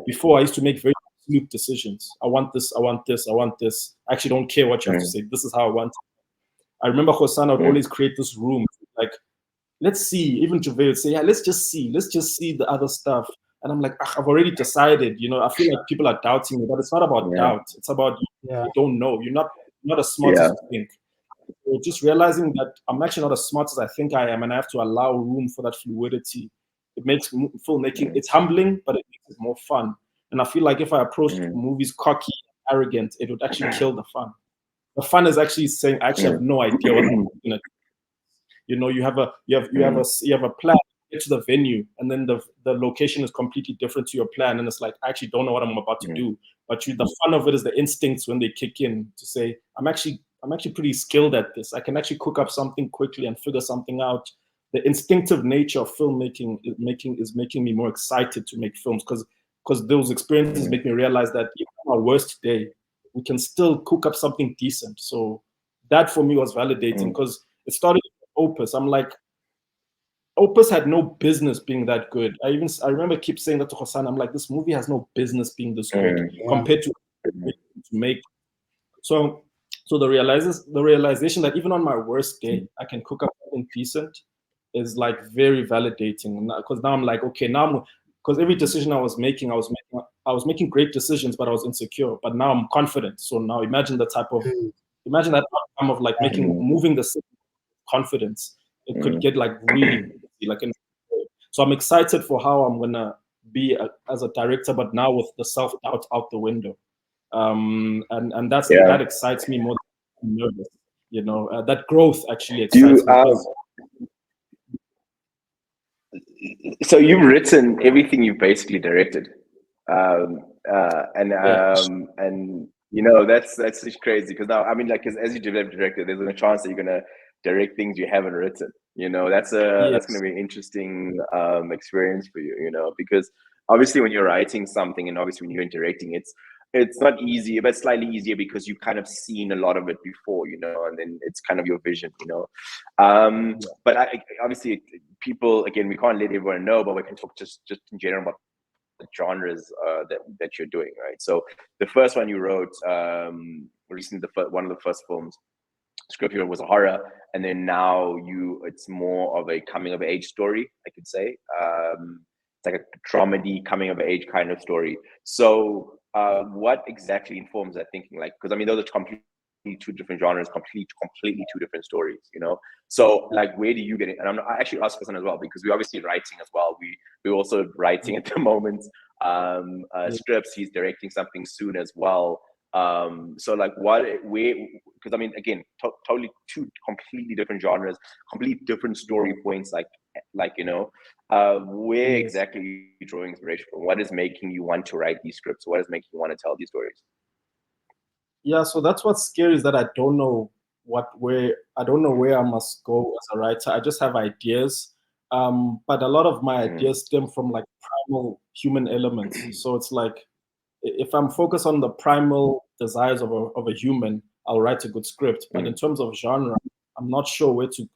Before I used to make very absolute decisions. I want this, I want this, I want this. I actually don't care what you have to say. This is how I want it. I remember Hosanna would always create this room, like, let's see. Even Juve would say, yeah, let's just see the other stuff. And I'm like, I've already decided, you know, I feel like people are doubting me, but it's not about doubt. It's about you don't know. You're not as smart as you think. So just realizing that I'm actually not as smart as I think I am, and I have to allow room for that fluidity. It makes filmmaking, it's humbling, but it makes it more fun. And I feel like if I approached movies cocky, arrogant, it would actually kill the fun. The fun is actually saying, I actually have no idea what I'm going to do. You know, you have a plan, get to the venue, and then the location is completely different to your plan, and it's like, I actually don't know what I'm about to do. But the fun of it is the instincts when they kick in to say, I'm actually pretty skilled at this. I can actually cook up something quickly and figure something out. The instinctive nature of filmmaking is making me more excited to make films, because those experiences make me realize that even on our worst day, we can still cook up something decent. So that for me was validating, because it started with Opus. I'm like, Opus had no business being that good. I remember keep saying that to Hassan. I'm like, this movie has no business being this good compared to make. So the realization that even on my worst day, I can cook up something decent is like very validating. Because now I'm like, okay, because every decision I was making great decisions, but I was insecure. But now I'm confident. So now imagine that outcome of like moving the city with confidence. It could get like really like. So I'm excited for how I'm gonna be as a director, but now with the self-doubt out the window. And that excites me more than I'm nervous. You know, that growth actually excites me. So you've written everything you've basically directed, and you know that's just crazy, because now, I mean, like, as you develop director, there's a chance that you're gonna direct things you haven't written. You know, that's gonna be an interesting experience for you. You know, because obviously when you're writing something, and obviously when you're directing, it's not easy, but slightly easier because you've kind of seen a lot of it before, you know, and then it's kind of your vision, you know. But obviously, people, again, we can't let everyone know, but we can talk just in general about the genres that you're doing, right? So the first one you wrote recently, one of the first films script here was a horror, and then now it's more of a coming of age story, I could say. It's like a dramedy coming of age kind of story. So what exactly informs that thinking? Like, because I mean, those are completely two different genres, completely two different stories, you know. So like, where do you get it? And I actually asked Hassan as well, because we're obviously writing as well. We're also writing at the moment scripts. He's directing something soon as well. So like, because I mean, again, totally two completely different genres, completely different story points, like you know, where exactly are you drawing inspiration from? What is making you want to write these scripts? What is making you want to tell these stories? Yeah, so that's what's scary, is that I don't know where I must go as a writer. I just have ideas, but a lot of my ideas stem from like primal human elements. So it's like, if I'm focused on the primal desires of a human, I'll write a good script. But in terms of genre, I'm not sure where to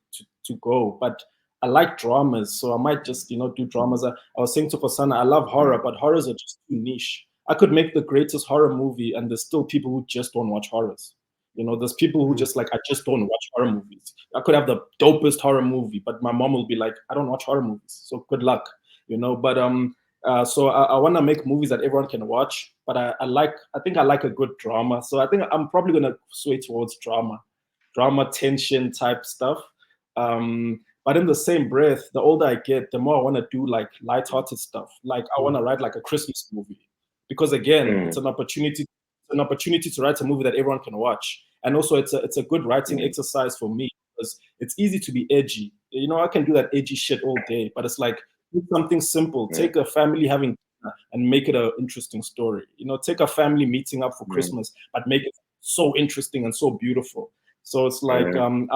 go. But I like dramas, so I might just, you know, do dramas. I was saying to Fasana, I love horror, but horrors are just too niche. I could make the greatest horror movie, and there's still people who just don't watch horrors. You know, there's people who just like, I just don't watch horror movies. I could have the dopest horror movie, but my mom will be like, I don't watch horror movies, so good luck. You know, but so I want to make movies that everyone can watch, but I think I like a good drama. So I think I'm probably gonna sway towards drama tension type stuff. But in the same breath, the older I get, the more I want to do like light-hearted stuff. Like I want to write like a Christmas movie, because again, it's an opportunity to write a movie that everyone can watch. And also it's a good writing exercise for me, because it's easy to be edgy. You know, I can do that edgy shit all day, but it's like, do something simple. Take a family having dinner and make it an interesting story. You know, take a family meeting up for Christmas, but make it so interesting and so beautiful. So it's like I'm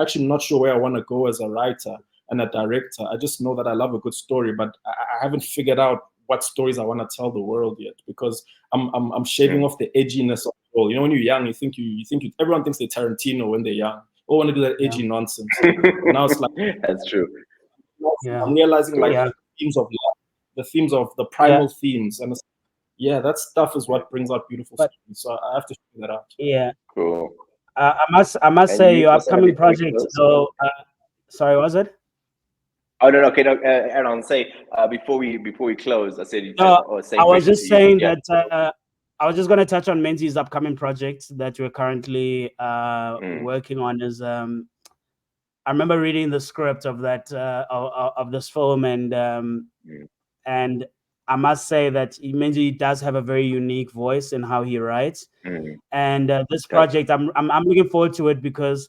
actually not sure where I want to go as a writer and a director. I just know that I love a good story, but I haven't figured out what stories I want to tell the world yet, because I'm shaving off the edginess of it all. You know, when you're young, everyone thinks they're Tarantino when they're young. All want to do that edgy nonsense. Now it's like, that's true. I'm realizing like the themes of love, the themes of the primal themes, and it's, that stuff is what brings out beautiful stories. So I have to figure that out. Yeah. Cool. I must say your upcoming project. So, sorry, was it? Oh no, okay, no. Aaron, say before we close, I said. I was just saying that I was just going to touch on Menzi's upcoming project that we're currently working on. Is I remember reading the script of that of this film, and I must say that Menzi does have a very unique voice in how he writes. And this project, I'm looking forward to it, because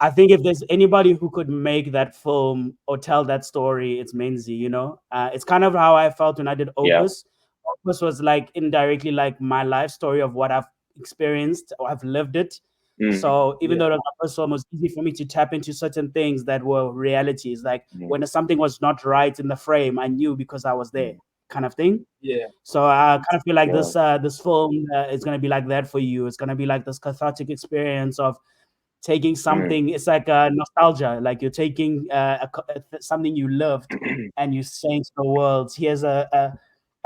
I think if there's anybody who could make that film or tell that story, it's Menzi. You know, it's kind of how I felt when I did Opus. Opus was like indirectly like my life story of what I've experienced or I've lived it. So even though the first film was easy for me to tap into certain things that were realities, like when something was not right in the frame, I knew because I was there, kind of thing. So I kind of feel like this film is going to be like that for you. It's going to be like this cathartic experience of taking something. It's like nostalgia, like you're taking something you loved and you saying to the world, here's a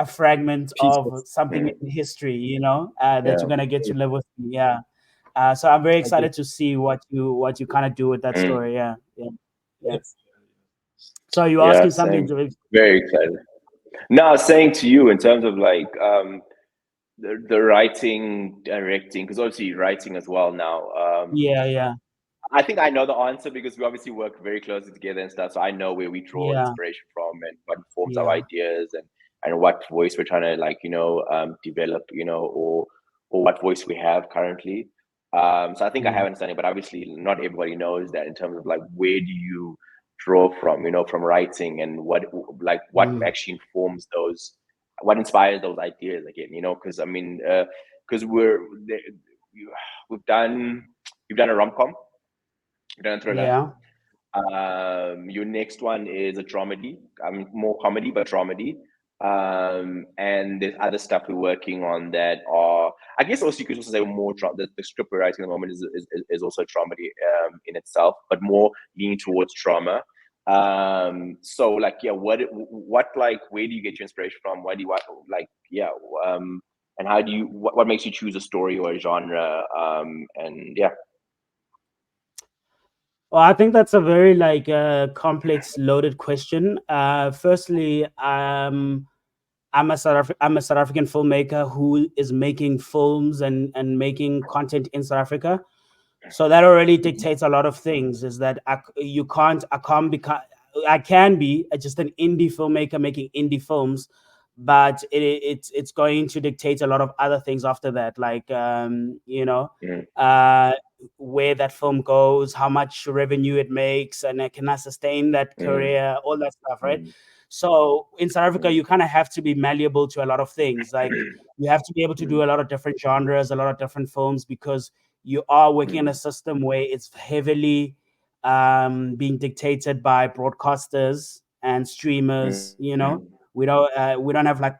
fragment of something in history, you know, that you're going to get to live with me. So I'm very excited to see what you kind of do with that story. So you're asking something to very excited. No, I was saying to you in terms of like the writing, directing, because obviously you're writing as well now. I think I know the answer because we obviously work very closely together and stuff. So I know where we draw inspiration from and what informs our ideas and what voice we're trying to like, develop, or what voice we have currently. So I think I have understanding, but obviously not everybody knows that in terms of like, where do you draw from, from writing, and what actually informs those, what inspires those ideas again, because I mean, because you've done a rom-com, you've done a thriller. Your next one is a dramedy. I mean, more comedy, but dramedy. And there's other stuff we're working on that are, I guess also you could also say more the script we're writing at the moment is also dramedy in itself, but more leaning towards drama. So like, what like, where do you get your inspiration from? Why do you and how do you, what makes you choose a story or a genre? Well, I think that's a very like complex, loaded question. Firstly, I'm a South African filmmaker who is making films and making content in South Africa. So that already dictates a lot of things. Is that I can be just an indie filmmaker making indie films, but it's going to dictate a lot of other things after that, like where that film goes, how much revenue it makes, and can I sustain that career, all that stuff, right? So in South Africa, you kind of have to be malleable to a lot of things. Like you have to be able to do a lot of different genres, a lot of different films, because you are working in a system where it's heavily being dictated by broadcasters and streamers. We don't have like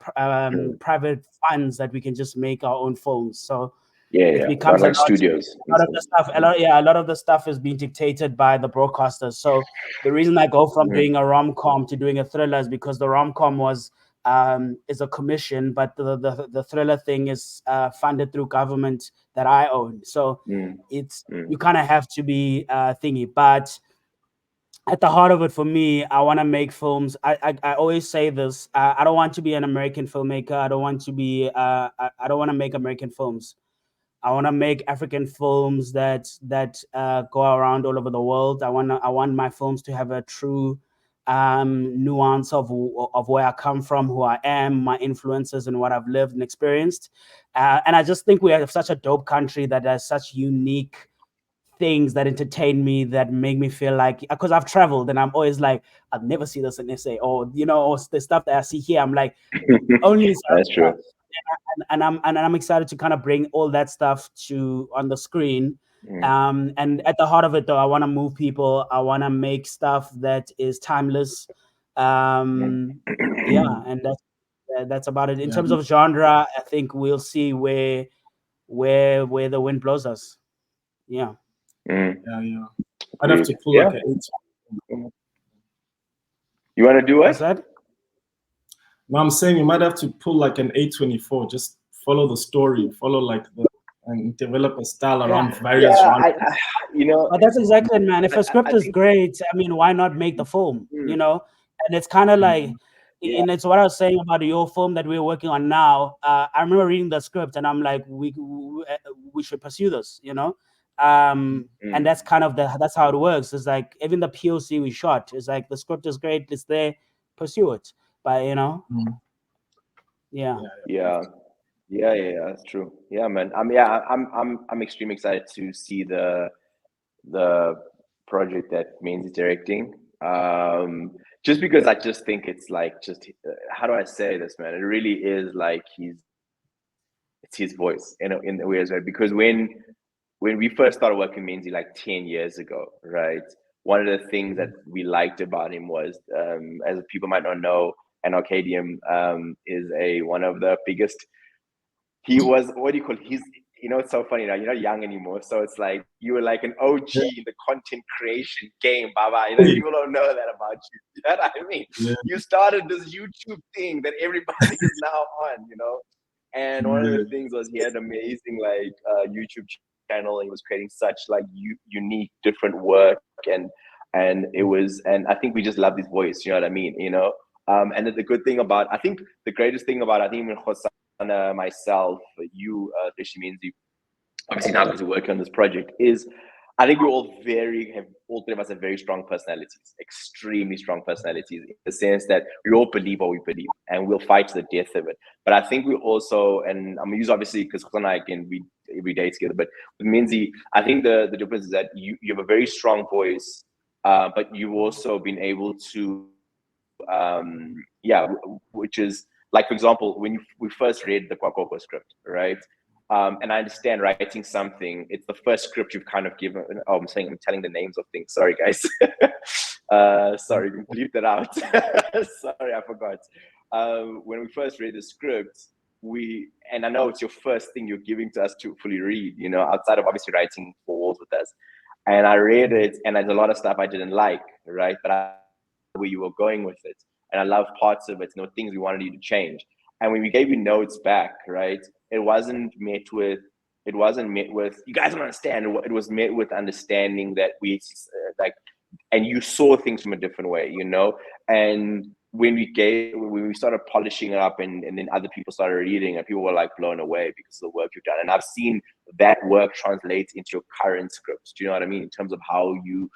private funds that we can just make our own films. So it becomes like studios. A lot of the stuff, a lot of the stuff is being dictated by the broadcasters. So the reason I go from doing a rom-com to doing a thriller is because the rom-com is a commission, but the thriller thing is funded through government that I own. So it's you kind of have to be thingy. But at the heart of it for me, I want to make films. I always say this. I don't want to be an American filmmaker. I don't want to be. I don't want to make American films. I want to make African films that go around all over the world. I want my films to have a true nuance of where I come from, who I am, my influences, and what I've lived and experienced. And I just think we have such a dope country that has such unique things that entertain me, that make me feel like, because I've traveled and I'm always like, I've never seen this in SA, or or the stuff that I see here, I'm like, only That's true. and I'm excited to kind of bring all that stuff on the screen. And at the heart of it, though, I want to move people. I want to make stuff that is timeless. And that's about it. In terms of genre, I think we'll see where the wind blows us. Yeah. I'd have to pull like an 8. You want to do What's what? that? No, I'm saying you might have to pull like an 824. Just follow the story, and develop a style around various genres. But that's exactly it, man. If a script is great, I mean, why not make the film? And it's kind of like, and it's what I was saying about your film that we're working on now. I remember reading the script and I'm like, we should pursue this, and that's kind of that's how it works. It's like even the POC we shot is like, the script is great, it's there, pursue it. But yeah, that's true. Yeah, man. I'm extremely excited to see the project that Menzi's directing. Just because I just think it's like, how do I say this, man? It really is like it's his voice, in the ways, right? Because when we first started working with Menzi like 10 years ago, right? One of the things that we liked about him was, as people might not know, and Arcadium is one of the biggest. He was, what do you call it? It's so funny now. You're not young anymore, so it's like you were like an OG in the content creation game, Baba. People don't know that about you. You know what I mean? You started this YouTube thing that everybody is now on, And one of the things was he had amazing YouTube channel. He was creating such like unique, different work, and I think we just love his voice. You know what I mean? And the good thing about, I think the greatest thing about, I think, Hosanna, myself, you, Menzi, obviously now because we're working on this project, is I think we all three of us have very strong personalities, extremely strong personalities, in the sense that we all believe what we believe and we'll fight to the death of it. But I think we also, and I'm going to use obviously because Hosanna and I, again, we every day together, but with Menzi, I think the difference is that you have a very strong voice, but you've also been able to, which is, like, for example, when we first read the Kwakoko script, right? And I understand writing something, it's the first script you've kind of given. Oh, I'm telling the names of things. Sorry, guys. Sorry, bleep that out. Sorry, I forgot. When we first read the script, and I know it's your first thing you're giving to us to fully read, outside of obviously writing 4 walls with us. And I read it, and there's a lot of stuff I didn't like, right? But I know where you were going with it. And I love parts of it, things we wanted you to change. And when we gave you notes back, right, it wasn't met with, you guys don't understand. It was met with understanding that and you saw things from a different way, And when we started polishing it up, and then other people started reading, and people were like blown away because of the work you've done. And I've seen that work translate into your current scripts. Do you know what I mean? In terms of how you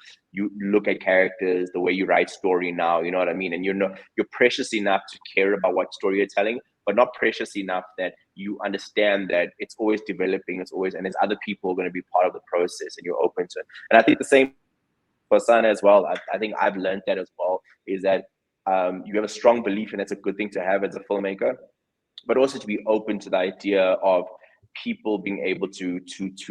look at characters, the way you write story now, you know what I mean? And you're precious enough to care about what story you're telling, but not precious enough that you understand that it's always developing, and there's other people going to be part of the process, and you're open to it. And I think the same for Sana as well. I think I've learned that as well, is that you have a strong belief, and it's a good thing to have as a filmmaker, but also to be open to the idea of people being able to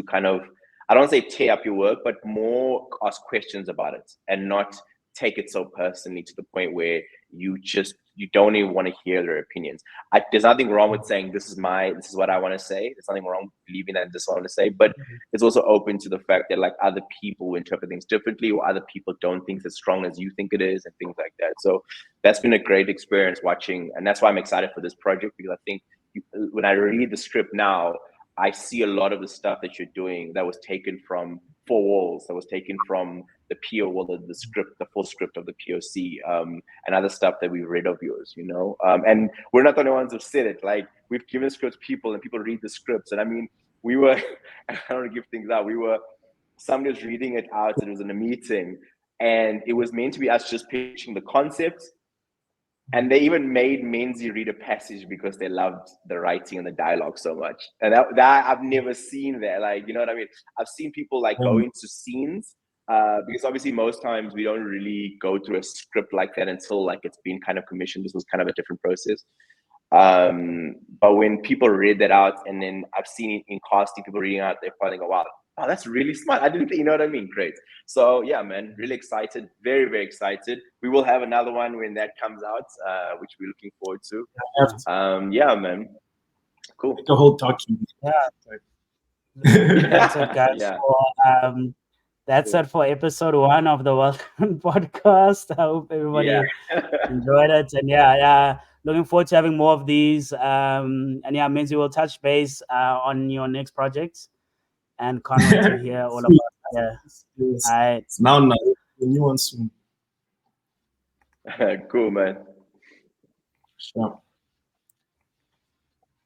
kind of, I don't want to say tear up your work, but more ask questions about it and not take it so personally to the point where you don't even want to hear their opinions. There's nothing wrong with saying this is what I want to say. There's nothing wrong with believing that this is what I want to say, but it's also open to the fact that like other people interpret things differently, or other people don't think it's as strong as you think it is, and things like that. So that's been a great experience watching, and that's why I'm excited for this project, because I think when I read the script now, I see a lot of the stuff that you're doing that was taken from 4 walls, that was taken from the PO, the script, the full script of the POC, and other stuff that we've read of yours, and we're not the only ones who've said it. Like, we've given scripts to people, and people read the scripts, and I mean, we were, I don't want to give things out. Somebody was reading it out. It was in a meeting, and it was meant to be us just pitching the concept. And they even made Menzi read a passage because they loved the writing and the dialogue so much. And that I've never seen that. Like, you know what I mean? I've seen people like go into scenes because obviously most times we don't really go through a script like that until like it's been kind of commissioned. This was kind of a different process. But when people read that out, and then I've seen it in casting, people reading out, they're probably go, wow, that's really smart. I didn't think, you know what I mean? Great. So yeah, man, really excited. Very, very excited. We will have another one when that comes out, which we're looking forward to. Yeah, man. Cool. The whole document. Yeah. That's it, guys. Yeah. That's it for episode 1 of the Weldun Podcast. I hope everybody enjoyed it. And yeah, looking forward to having more of these. And yeah, Menzi will touch base on your next projects. And can't wait to hear all about it. Yeah. It's now the new one soon. Cool, man. Sure.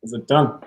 Is it done?